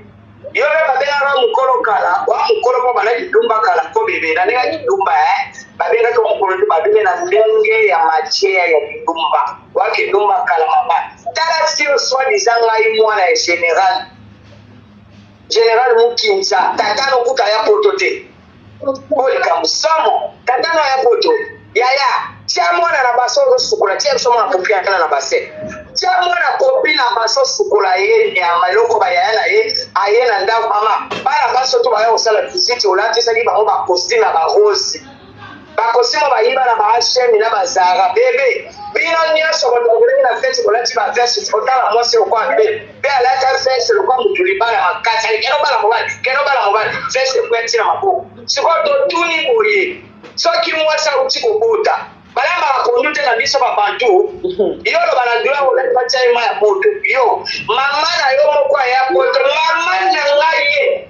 [SPEAKER 3] yo le babenga mukolo kala wa mukolo ko bana kidumba kala ko bebe na ninga kidumba babenga to mukolo babenga na ndenge ya machea ya kidumba wa kidumba kala mama tala sio swali zanga imwana ya general mukinza tatano kuta ya potote olika musomo tatano ya poto yaya cha mwana na baso sukula cha somo na kopia kana na base cha mwana kopi na baso sukula ye ya maloko bayana ye ayena ndao mama bana baso to bayo sala visite olati sali ba ba kostina ba rose bakosimo bayiba na bahashemi na bazara bebe bino nyaso batongoleni na fete bolati ba verse otala mwasi okwa be alata verse lokwa mutulibala makata keno bala mobali verse kwenti na maboko siko to tuni boye soki mwasa utiko bota balamba bakondute na biso babantu iyo lo bana dua olati bachaima ya moto yo mama na yo mokwa ya moto mama na ngaye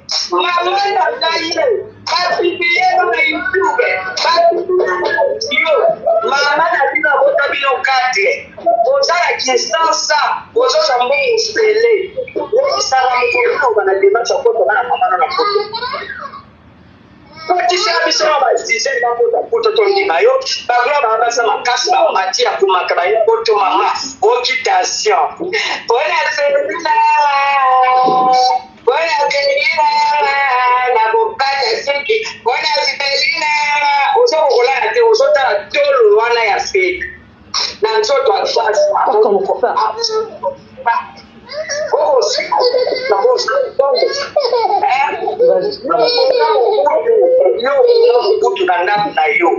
[SPEAKER 3] Bapipiyeno na YouTube, yo, mama na bina bota bino kate, boza la kistansa, bozo sa mbo inspele, sara mkolo bana deba sa koto bana mama na koto. Poti se abiso na bazise na koto tondi mayo, bagla baba sa makasi ba mati ya kumaka yo koto mama, okitation. Bona selina. Bona selina. Na bokata siki bona sibelina uso kulala te uso ta tolo wana ya fake na mtoto atfasi
[SPEAKER 1] Comment on fait
[SPEAKER 3] oh c'est la bosse yo kutu na yo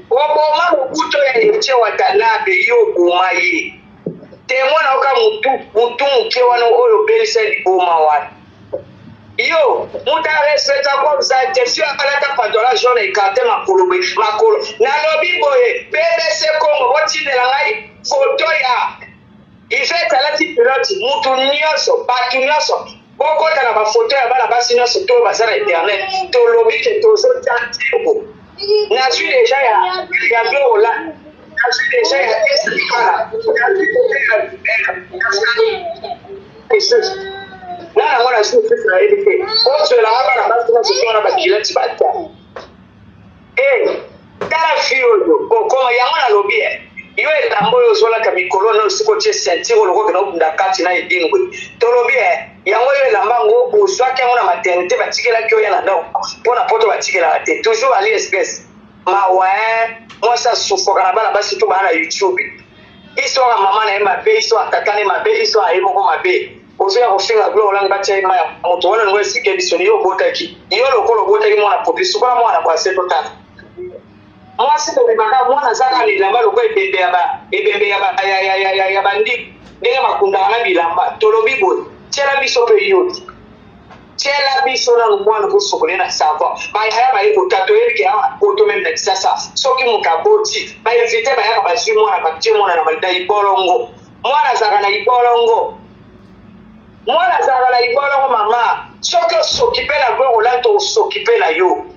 [SPEAKER 3] oboma kutu ya nche watanabe yo bumaye temona oka mutu mke wana oyo belisa liboma wana yo muta respecta kwa mzate sio akalata pandola jaune ikate makolo na lobi boye BBC Congo botindela ngai photo ya Yvette alati pilote mutu nyonso batu nyonso bokota na bafoto ya bana basi nyonso to bazala internet to lobi ke tozo tantibo na suis déjà ya Glola Yo etambo yo sola ka mikolo na siko che sentiro loko ke no ndakati na idingwe tolobi yango yo lambango oswaki yango na maternité batikela ki yo yana ndo pona poto batikela te toujours ali espèce mawa moi ça souffre na bana basi to bana YouTube histoire maman na mabe histoire tata na mabe histoire ayi moko mabe ozoya kofinga glo lang batia ma moto wana ngo esike bisoni yo botaki yo lokolo botaki mwana popi suka mwana kwa seto tata moi c'est de banga mwana zaka bilamba lokoi bebe ya bandi ndenge makunda na bilamba tolobi boy tela biso pe yo tela biso na mwana ko sokole na savoir ba ya ba ko tato yeke a ko même na sasa soki mukaboti ba invite ba ya ba zwi mwana ba tie mwana na balidai bolongo mwana zaka na ibolongo mama soki pe la go lanto soki pe la yo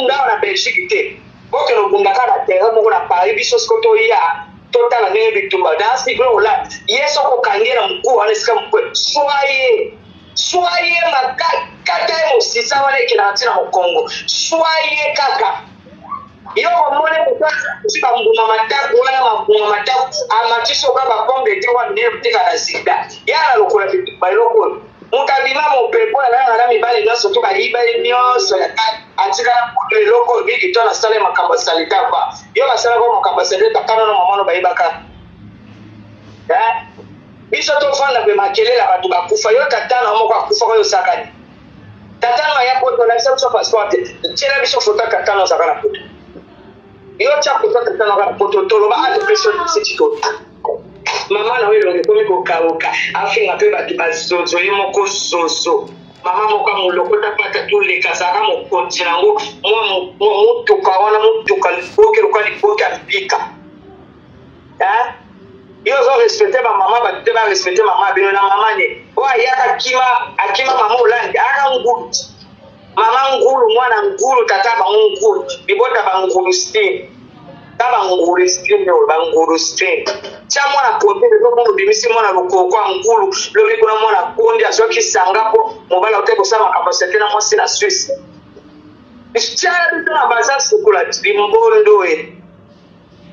[SPEAKER 3] na Belgique te boke no bunda kana terre mo na Paris biso skoto ya total ne bitumba dans biglo la yeso ko kangera mkuu anesika mkuu soyez makaka mo sisa wale kina tina Kongo soyez kaka yo mone mutaka sipa mbuma mataku wala mbuma mataku amatisho baba Bombe te wa ne tika na sida yala lokola bitumba lokolo mutabima mo pepo na mibale nyoso to bayiba nyoso ya atika loko bigi to na sale makamba salita ba yo basala ko makamba salita kana na mama no bayiba ka biso to fanda be makelela batu bakufa yo tatana mo kwa kufa ko yo sakani tatana ya poto na so passport tena biso fota tatana sakana poto yo cha poto tatana ka poto to lo ba a peso sitito mama na wewe ngikomi ko kaoka afinga pe batu bazozo yimoko soso mama moka mulokota pata tule kasaka mo kontinango mo tuka wana mo tuka boke lokali boke apika yo zo respecter ba mama ba te ba respecter mama bino na mama ne wa ya akima mama ulandi ana ngulu mama ngulu mwana ngulu tata ba ngulu bibota ba ngulu steam taba ngulu steam no ba ngulu steam cha mwana pote de bomo bimisi mwana lokoko ngulu lobi kuna mwana kondi asoki sangapo mobala uteko sama kapasite na mwasi na Suisse ischara bitona baza sukula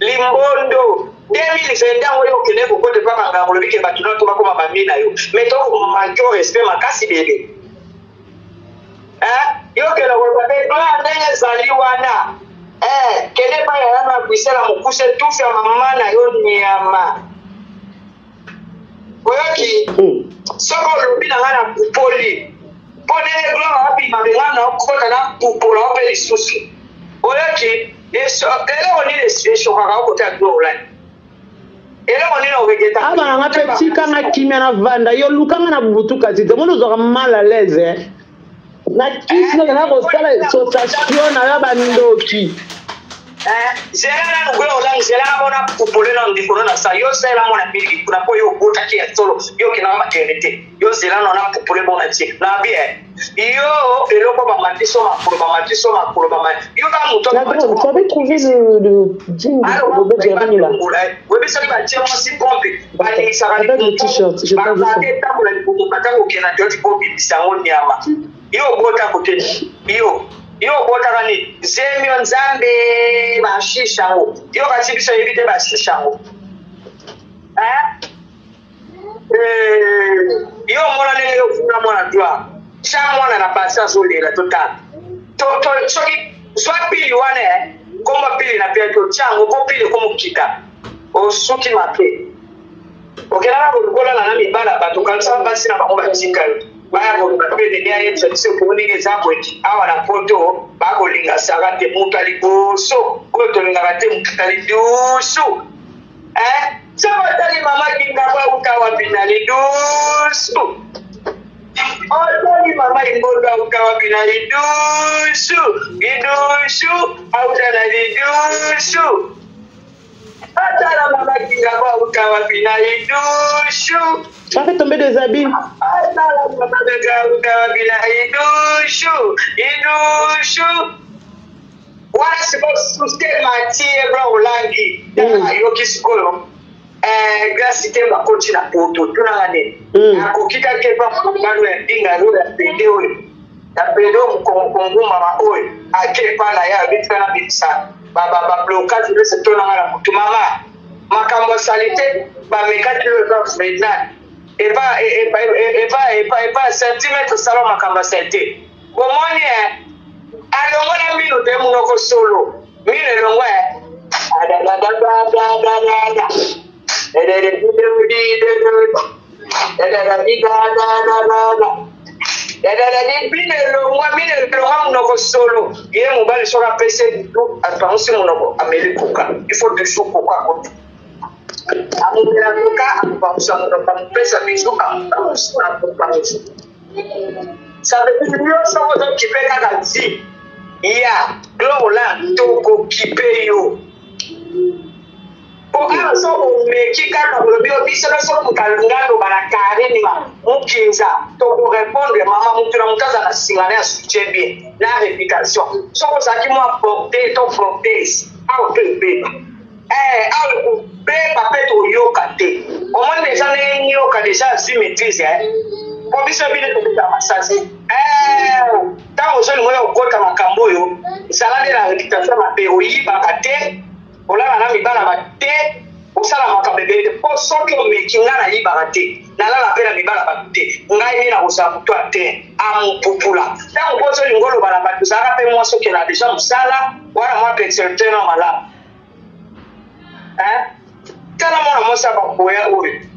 [SPEAKER 3] limbondo 2020 ngo kene ko kote papa ngamo lobi ke batu na to bakoma bamina yo meto manjo respect makasi bebe yo kela ko babe bla ndenge zaliwana kene pa ya na kuisela mukuse tufi ya mama na yo nyama oyoki soko lobi na ngana kupoli pone glo happy mabengana okota na pupola opeli susu oyoki eso ele oni lesho kaka okota glo online ele oni na vegeta
[SPEAKER 1] aba na petika na kimia na vanda yo lukanga na butuka zite mono zo mal à l'aise na kisna na ko sala sensation na ya bandoki
[SPEAKER 3] zela ngwe olang zela bona kupole na ndiko na sa yo zela mona bigi kuna po yo bota ki solo yo kina maternité yo zela na kupole bona ti na bien yo eloko ba matiso makolo mama yo ba muto
[SPEAKER 1] na gros vous avez trouvé le jean de Jeremy là
[SPEAKER 3] oui mais ça va tiens aussi pompe ba ni sara
[SPEAKER 1] avec le t-shirt je pas vu ça
[SPEAKER 3] tambo la ko pata ko kena joti pompe bisango nyama yo bota ko te yo bota kani zemio nzambe ba shishango yo ka tibisa yibite ba shishango yo mona ne yo funa mona dwa chamona na pasa zolela total to soki soit pili wane koma pili na pia to chango ko pili komo kita o suki mape okela ko na mibala bato kansa basi na bango batika baya ko babe de ya yetu se ko ni example awa na photo ba ko linga sagate mutali boso ko to linga gate mutali dusu sawa tali mama kinga kwa utawa binali dusu Otali mama imboga ukawa binali dusu au tali dusu atala mama kinga kwa ukawa binali dusu
[SPEAKER 1] ça fait tomber des habits
[SPEAKER 3] atala mama kinga ukawa binali dusu wana grâce pour souster Mathieu bro langi yoki sikoyo grâce te ba coach na poto tunangane akokika ke ba manu ya dinga lo ya video ya pedo mkongo mama oy ake pana ya bitana bitsa ba blocage de ce tonanga la mutu mama makambo salite ba mekati le ba fredna eva centimètre salon makambo salite bomoni alongo na mino te munoko solo mine longo iya glola toko kipeyo po ala so mekika na blobio bisana so mukalungano bana Carine ma mukinza to répondre mama mutuna mutaza na singane asuke bien la réplication so saki mo apporter to protège au bébé au bébé papeto yokate au moins déjà ne yoka déjà si maîtrise pour biso bine to ta massage tant je le okota makambo yo salade la réputation na pe oyiba kate olala na mibala bate osala makabebe po soki omekinga na yiba kate nalala pe na mibala bate ngai na osala to ate ampupula tant ko so ngolo bana batu saka pe mo soki na déjà musala wala mo pe certain na mala tala mona mo sa ba koya oyo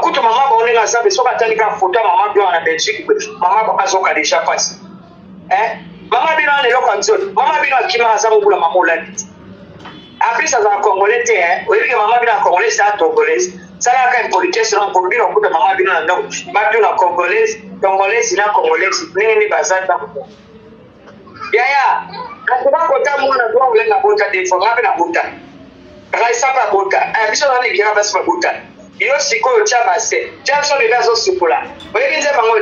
[SPEAKER 3] kutu mama ba onenga sabe soka tandika photo mama bio na Belgique mama ba azoka déjà passe mama bino ne lokanzo mama bino akima azamu kula mamolani après ça va congolais oui que mama bino congolais ça togolais ça la ka politesse non pour bino kuta mama bino na ndako ba bino congolais na congolais nini bazata ya akoma kota mwana ndo ulenga bota defo ngapi na bota raisa pa bota biso na ne gira basi pa bota yo sikoyo cha base cha so le gazo sipula wewe nze bango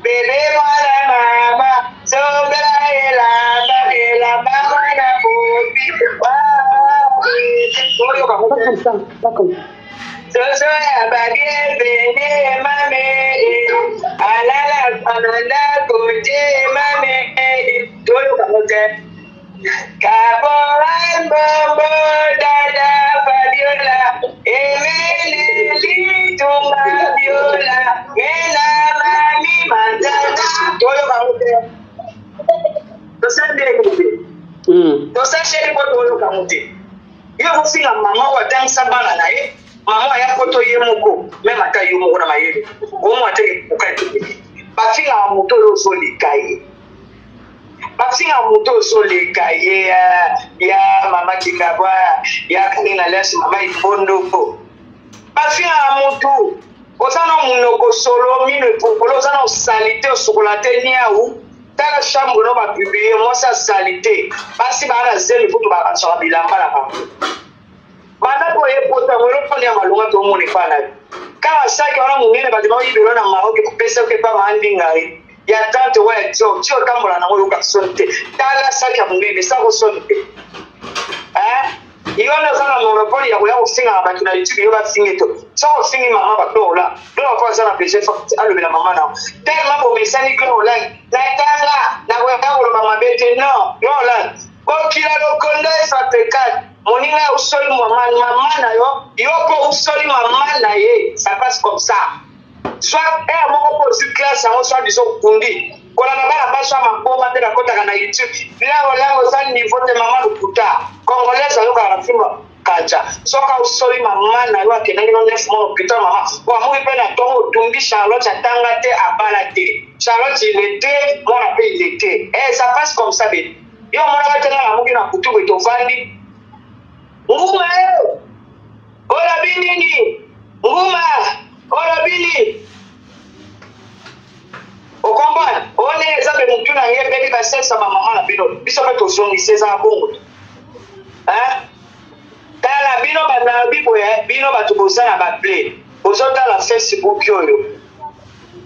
[SPEAKER 3] bebe mwana mama sombra ela mama popi oyo kamuka so ya babie bene mame alala pananda koje mame oyo kamuka Kaporan bombo dada Fabiola Emeli tunga viola Mela mami manzana Toyo kamute Tosende kumute Tosende kwa toyo kamute Iyo kufinga mama wa dansa bana naye Mama ya koto yemuko Mema ta yemuko na mayebe Omo ateke kukai Bafinga wa muto yo soli kaye Bafinga muto sole kaye ya mama kingabwa ya kanina lesi mama ifondo ko bafinga muto osana munoko solo mino popolo osana salite osukolate niaou tala chambre no ba publier mo sa salite basi bana zeli futu ba kanso bilamba la ba bana ko epota mo lo pone malunga to mo ni fana kama saki wana mungene ba dibawo yibelo na maoke kupesa ke pa mandinga ya tante wa jo tambola na ngoyo ka sonte tala saki ya mungene sako sonte iona sana monopoli ya kusinga abantu na YouTube yo basingeto so singi mama ba dola do kwa sana pese alo bila mama na tellement bo mesani ko la na tanga na kwa ngolo mama bete no la ko kila lo konda sa pekat moninga usoli mama na yo ko usoli mama na ye ça passe comme ça soit moko posi classe en soit disons kundi kola na bana basha maboma te na kota na YouTube la sa niveau de mama lukuta congolais ayo ka rafimba kacha soka usoli mama na yo akenangi no nef mo pita mama wa mu pe na tongo tumbi Charlotte atanga te abala te Charlotte il était mon appel il était ça passe comme ça ben yo mona tena na mugi na kutu beto vandi nguma ola binini nguma ola bini okombana one ezabe mutu na ye bebi basesa bamama na bino biso mpe tozongisa eza bongo tala bino bana biboye bino bato bozala baple bozotala Facebook oyo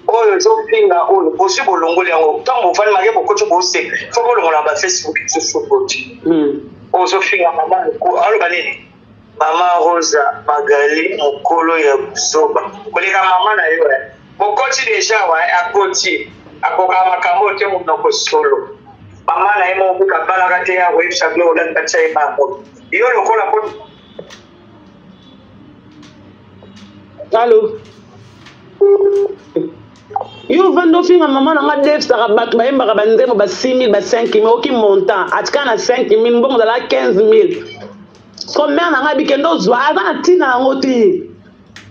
[SPEAKER 3] oyo ezofinga oyo bosi bolongoli yango ntango bofani make bokoti boseka fo bolongola bafacebook susupoti ozofinga mama aloba nini mama Rosa Magali mokolo ya buzoba koleka mama na yo bokoti deja wa akoti akoka makambo te monoko solo mama na ye mobuka balaka te ya websa glo olanda tsaye bako yo lokola po
[SPEAKER 1] allo yo vando finga mama na nga devs ka bato ba yemba ka banzemo ba 6000 ba 5000 oki montant atika na 5000 mbongo la 15000 combien na nga bikendo zwa azana tina yango te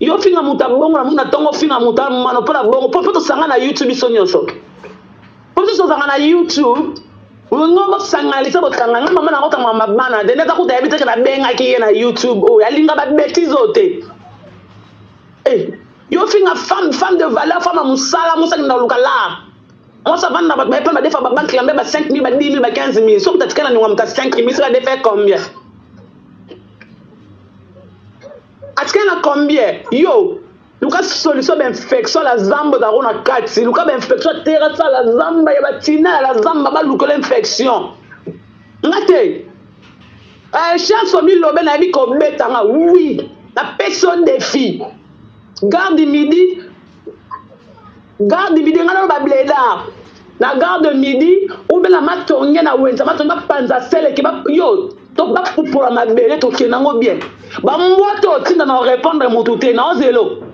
[SPEAKER 1] yo finga muta bongo na muna tongo finga muta mano pona bongo po to sanga na YouTube so nyonso po to sanga na YouTube ngo ba sanga lisa bo sanga nga mama na ngota mama bana de neta kuta yabite na benga ki na YouTube o yalinga ba betizote yo finga femme de valeur femme musala musala na lukala on sa vendre ba pa defa ba banque lambe ba 5000 ba 10000 ba 15000 so peut-être kana ngwa mta 5000 ça va faire combien atkana combien yo luka solution d'infection la zamba da rona kati luka ba infection terra ça la zamba ya batina la zamba ba luka l'infection ngate chance au mille lobe na bi ko betanga oui la personne des filles garde midi ngana ba bleda na garde midi ou bien la matonge na wenza matonga panza sele ki ba yo to ba pour la mabele to kenango bien ba mboto tinda na répondre motuté na zelo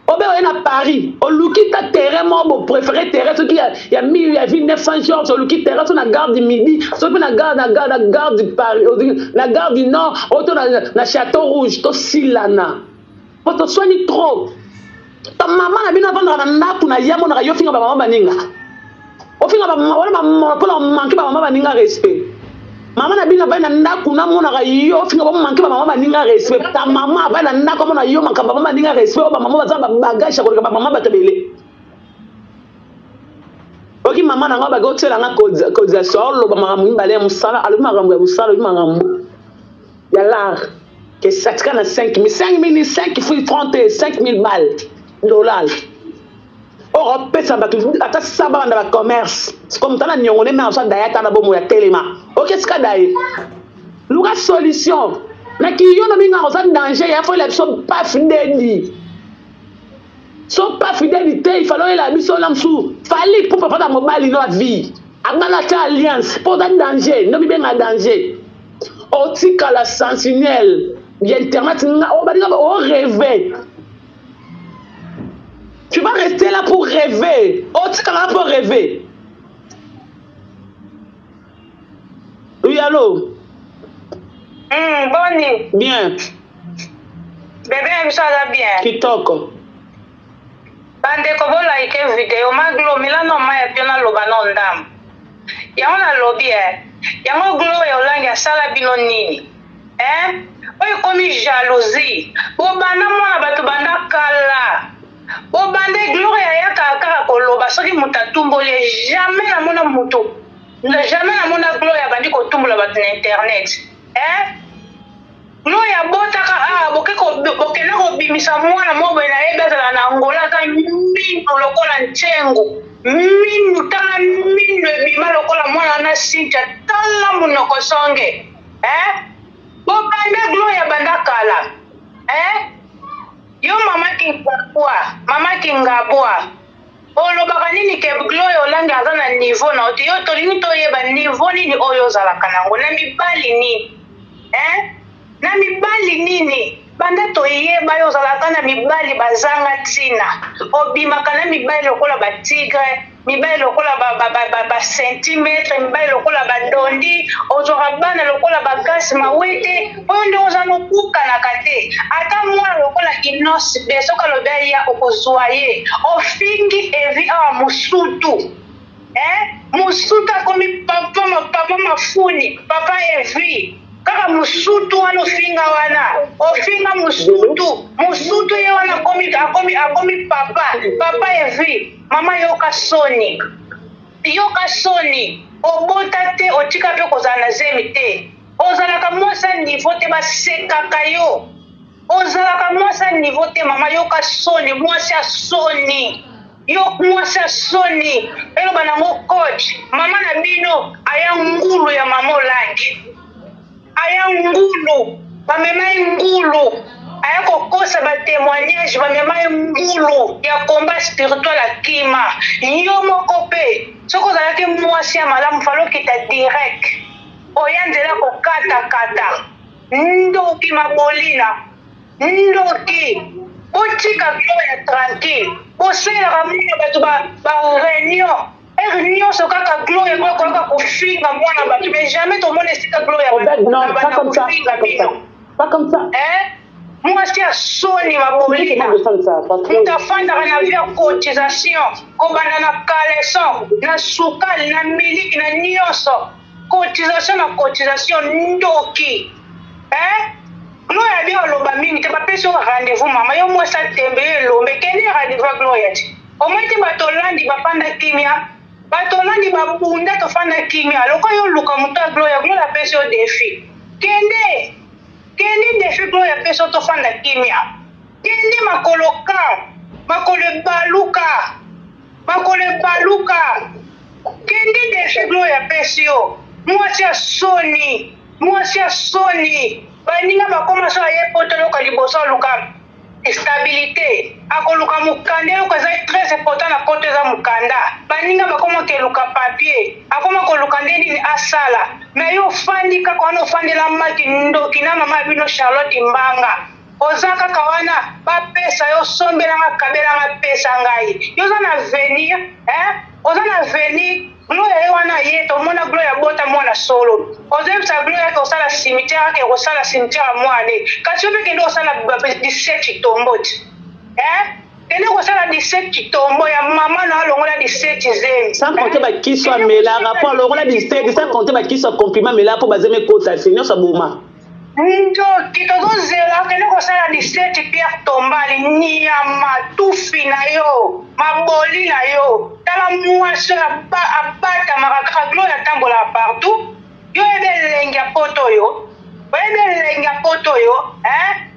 [SPEAKER 1] obe na Paris o luki ta terrain mo préféré terrain to ki ya 1900 jours so luki terrain to na garde midi so pe na garde du Paris la garde du nord auto na Château Rouge to silana poto soigner trop ta maman na bina vendre na ndaku na yamo na yo finga ba mama baninga o finga ba mama wala ba pour manquer ba mama baninga respect mama na bina ba na ndaku na mona yo finga ba manquer ba mama baninga respect ta mama ba na ndaku mona yo manquer ba mama baninga respect ba mama ba bagage ko ba mama batebele oki mama na ngaba go tsela nga cotisation lo ba mama mbale musala alu magambo ya musala magambo ya l'art que ça tient à 5000 5000 5 il faut 35000 balles dollars or pesa ba ata saba na ba commerce comme tana nyongone na so dayata na bomo ya telema OK ska dai luka solution na ki yo na minga osa danger ya faut la so pas fidèle so pas fidélité il fallait la mission lamsou fallait pour papa dans mobile no vie amala ta alliance pour dans danger no bi ben danger otika la sentinelle internet on rêver. Tu vas rester là pour rêver. Oh, tu vas là pour rêver. Oui, allô?
[SPEAKER 3] Bonne.
[SPEAKER 1] Bien.
[SPEAKER 3] Bébé, ça va bien.
[SPEAKER 1] Qui toque?
[SPEAKER 3] Bande ko bola ike video maglo milano maya piona lobano ndam. Yaona lobby Yango glo ya olangi asala bino nini? Oyo komi jalousie. Obanda mwana bato banda kala. Obande gloria ya kaka koloba soki mutatumbole jamais na mona muto. Jamais na mona gloria bandi ko tumbola bato na internet. Gloria botaka bokena ko bimisa mwana mobo na ebeza na Angola ka mindu lokola nchengo. Mindu tala mindu bima lokola mwana na sinja tala munoko songe. Bopande gloria banda kala. Yo mama kingabwa. Olobaka nini ke gloria olanga azana niveau na oto yo tolingi toyeba niveau nini oyo zalaka nango na mibali nini. Na mibali nini? Banda toyeba yo zalaka na mibali bazanga tina. Obimaka na mibali lokola ba tigre, mibali lokola ba centimetre, mibali lokola ba dondi, ozoka bana lokola ba gas mawete, onde ozano kuka na kate. Ata mwana lokola inos besoka lobeya okozwaye. Ofingi evi awa musutu. Musuta komi papa mafuni, papa evi. Kaka musutu wana ofinga wana. Ofinga musutu ye wana akomi papa evi. Mama yoka soni. Obota te otika pe kozala na zemi te. Ozalaka mwasa niveau te basekaka yo.
[SPEAKER 4] ozalaka mwasi ya niveau te mama yoka soni mwasi ya soni yo mwasi ya soni eloba nango coach mama na bino aya ngulu ya mama olangi aya ngulu bamema ngulu aya kokosa batémoignage bamema ngulu ya combat spirituel akima yo moko mpe soki ozalaki mwasi ya malamu falokita direct oya nzela kokatakata ndoki mabolina ndoki botika gloire ya tranquille bosalaka mona bato baréunion réunion so kaka gloire koyoka kofinga mwana bato mais jamais tomona esika gloire yakofinga bino
[SPEAKER 1] pas comme ça
[SPEAKER 4] mwasi ya soni mabolina mutafandaka na vie ya cotisation kobanda na caleson na sukali na miliki na nyonso cotisation ndoki gloire bien oloba mingi te bapesi yo rendez-vous mama yo mwasi atembe yo elombe kende rendez-vous ya gloire ti omoi te bato olandi bapanda kimia bato olandi babunda tofanda kimia lokola yo luka moto ya gloire apesi yo defi kende defi gloire apesi yo tofanda kimia kende makolo ebaluka kende defi gloire apesi yo mwasi ya soni baninga bakoma so aye poto loka liboso aluka stabilité akoluka mukanda eloko eza très important na poto eza mukanda baninga bakoma keluka papier akoma koluka nde nini asala me yo ofandi kaka wana ofandela maki ndoki na mama bino Charlotte Mbanga oza kaka wana bapesa yo sombelanga kabelanga pesa ngai yo oza na venir gloire ye wana ye tomona gloire ya bota mwana solo ozebisa gloire yake osala cimetière yake ekosala cimetière ya mwane kasi yo mpe kende osala 17 tombo ti kende kosala 17 tombo ya mama na alongola 17 zemi
[SPEAKER 1] sans compter bakiso amela rapport alongola 17 sans compter bakiso ya compliment amela mpo bazemi ekota se nyonso aboma
[SPEAKER 4] ndoki tozozela kende kosala 17 pierre tombali nyama tufi na yo maboli na yo tala mwasi abatamaka kaka gloire atambolaka partout yo yebe elengi ya poto oyo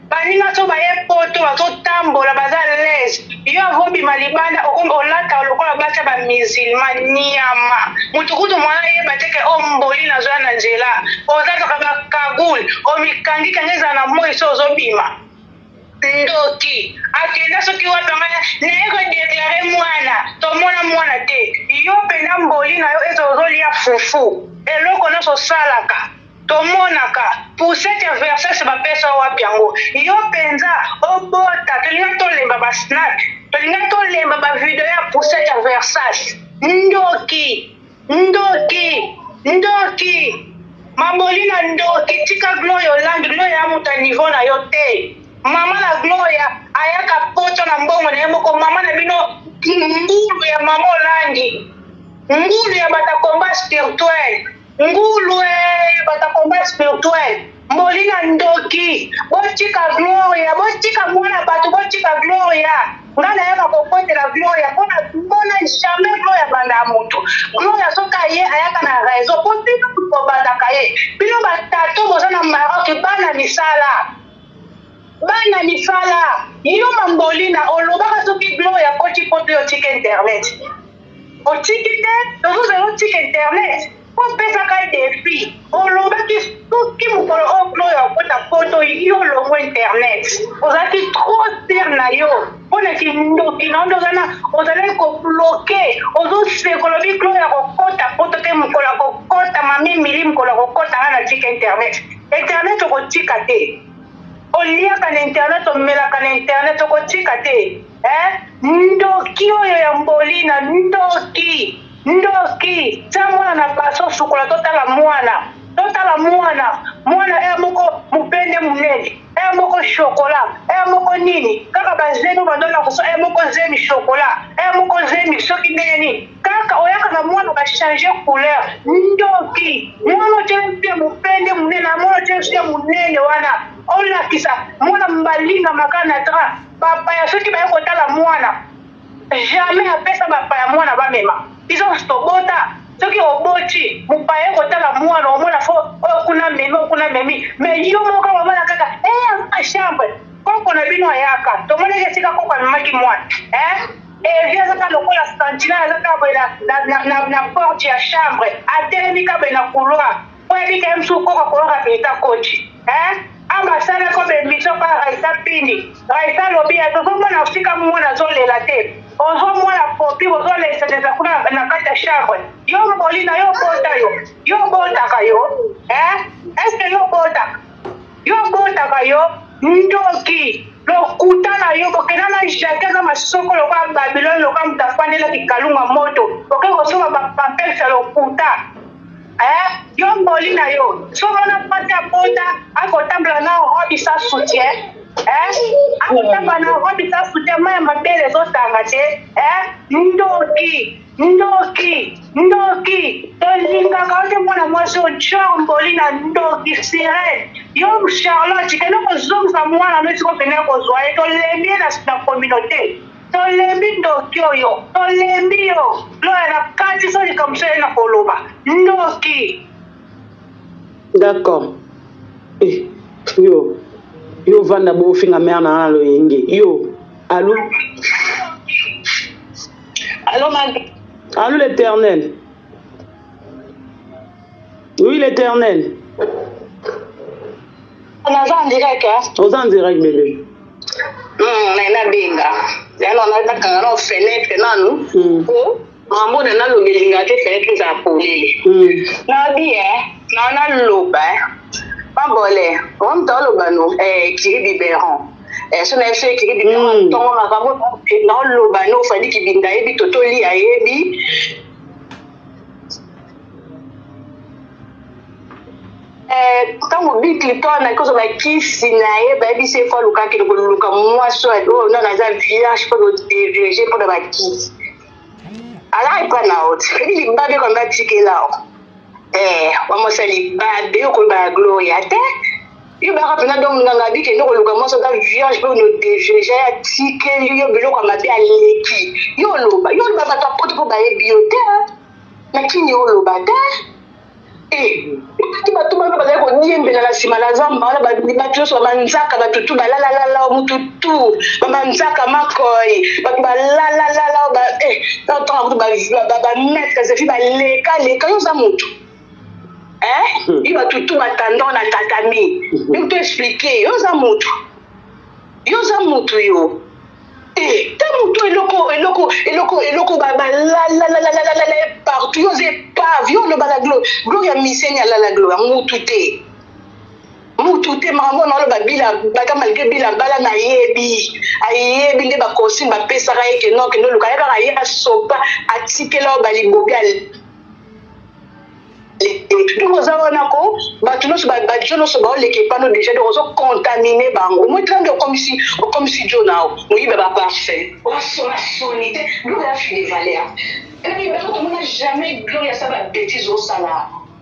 [SPEAKER 4] baninga so baye poto bazotambola baza lese yo avobima libanda olata lokola batya bamusulman nyama mutu kutu mwana yeba teke omboli nazoya na nzela ozataka bakagule omikangikanga eza na moi so ozobima ndoki akenda soki wapanga naye kodeklare mwana tomona mwana te yo mpena mboli na yo eza ozolia fufu eloko nyonso osalaka tomonaka pusete ya versese bapesa wapi yango yo mpenza obota tolinga tolemba basnap tolinga tolemba bavideo ya pusete ya versase ndoki maboli na ndoki tika gloire olangi gloire ya moto ya niveau na yo te mama na gloire ayaka poto na mbongo na ye moko mama na bino ngulu ya mama olangi ngulu ya batakomba spirituel ngulu batakomba spirituel molina ndoki botika gloria botika mwana bato botika gloria ngana yaka kokotela gloria mpona jamais gloria banda moto gloria soki aye ayaka na raison po bino kobandaka ye bino batato boza na Maroc bana misala yo mambolina olobaka soki gloria koti poto yo tika internet otiki te tozozela otika internet opesaka defi olobaki soki mokolo o gloire okota poto yo olongo internet ozalaki trop ter na yo mponaki ndoki na ondo ozalaki kobloke ozosekolobi gloire ya kokota poto te mokolo ya kokota mamimili mokolo ya kokota nga na tika internet okotika te oliaka na internet omelaka na internet okotika te ndoki oyo ya mbolina ndoki tia mwana na baso sukola totala mwana moko mupende munene moko shokola moko nini kaka bazemi bandona koso moko zemi shokola moko zemi soki ndeni kaka oyaka na mwana bachange couleur ndoki mwana otie mupende munene mwana otie munene wana olakisa mwana mbalinga makana tra bapaya soki baye kotala mwana jamais apesa bapaya mwana bamema biso tobota soki oboti mopaya kotala mwana omona fo okuna memi me yo moko omona kaka chambre koko na bino ayaka to mona ke sika koko amaki mwana et vient ça le la sentinelle na porte ya chambre atelemi ka na couloir po ebi ka msu koko ko ka pita coach ambasada ko be mission pa raisa pini raisa lobi ya to mona sika mwana zolela te ozo mwana popi ozo le sete kuna na kata chambre yo molina yo bota ka yo est-ce que yo bota ka yo ndoki lokuta na yo kokena na jake za masoko lokwa Babylon lokwa mtafandela kikalunga moto kokeko soma bapelsa lokuta yo molina yo soma na pata bota akotambla na robi sa soutien akotambla na robi sa soutien maya mabele zotanga te ndoki tolingaka ote mwana mwasi ojor mbolina ndoki sirene yo Charlotte kena kozongisa mwana no siko pene kozwa ye tolembi na communauté tolembi ndoki oyo tolembi yo loya na kati so likamso ye na koloba ndoki.
[SPEAKER 1] D'accord. Yo vanda bo finga merna lo yenge yo allô
[SPEAKER 4] Maman.
[SPEAKER 1] Allô l'Éternel. Oui l'Éternel.
[SPEAKER 4] On est en direct
[SPEAKER 1] On est en direct bébé.
[SPEAKER 4] Na benga. Yana na kangana fenêtre nanu. Maman na lo belinga te fenêtre za polele. Na bien, na loba. Pambole, on t'a loba no Thierry Biberon. So na fait Thierry Biberon ton Makambu na loba no fadi ki binda yebi totoli ayebi. Quand on dit que toi na cause ba kisi na ye ba bi se fa luka ki ko luka moi so do na na za village pour diriger pour ba kisi. Ala ipa na out. Ili babe ko ba tikela. Vamos ali babe ko ba gloria te. Yo ba rapena donc nganga bi ke no luka moi so da village pour no diriger ya tikeli yo bilo ko mabe aleki. Yo ba ta poto ko ba e biote. Na kini yo loba te. Batu bana bazali koniembela na nsima na zamba wana batu nyonso bamanzaka batutu balalalala mututu bamanzaka makoi batu balalalala ntango bametre zefi baleka yo za motu i batutu batandon na tatami yo to explike yo za motu yo te mutu eloko balalalala partout yo ze pave yo lo bala gloria miseni alala gloria mutu te makambo na lo babila baka malgré bila bala na ayebi nde bakosi bapesaka ye keno luka ye kaka ye asopa atikela o balibobi donc oza wana ko bato nyonso baoleka epano déjà donc ozocontamine bango moitange okomisi jo nao moyiba baparfait osonasoni te gloria fi de valeur ebi bato tomona jamais gloria sa babétise osala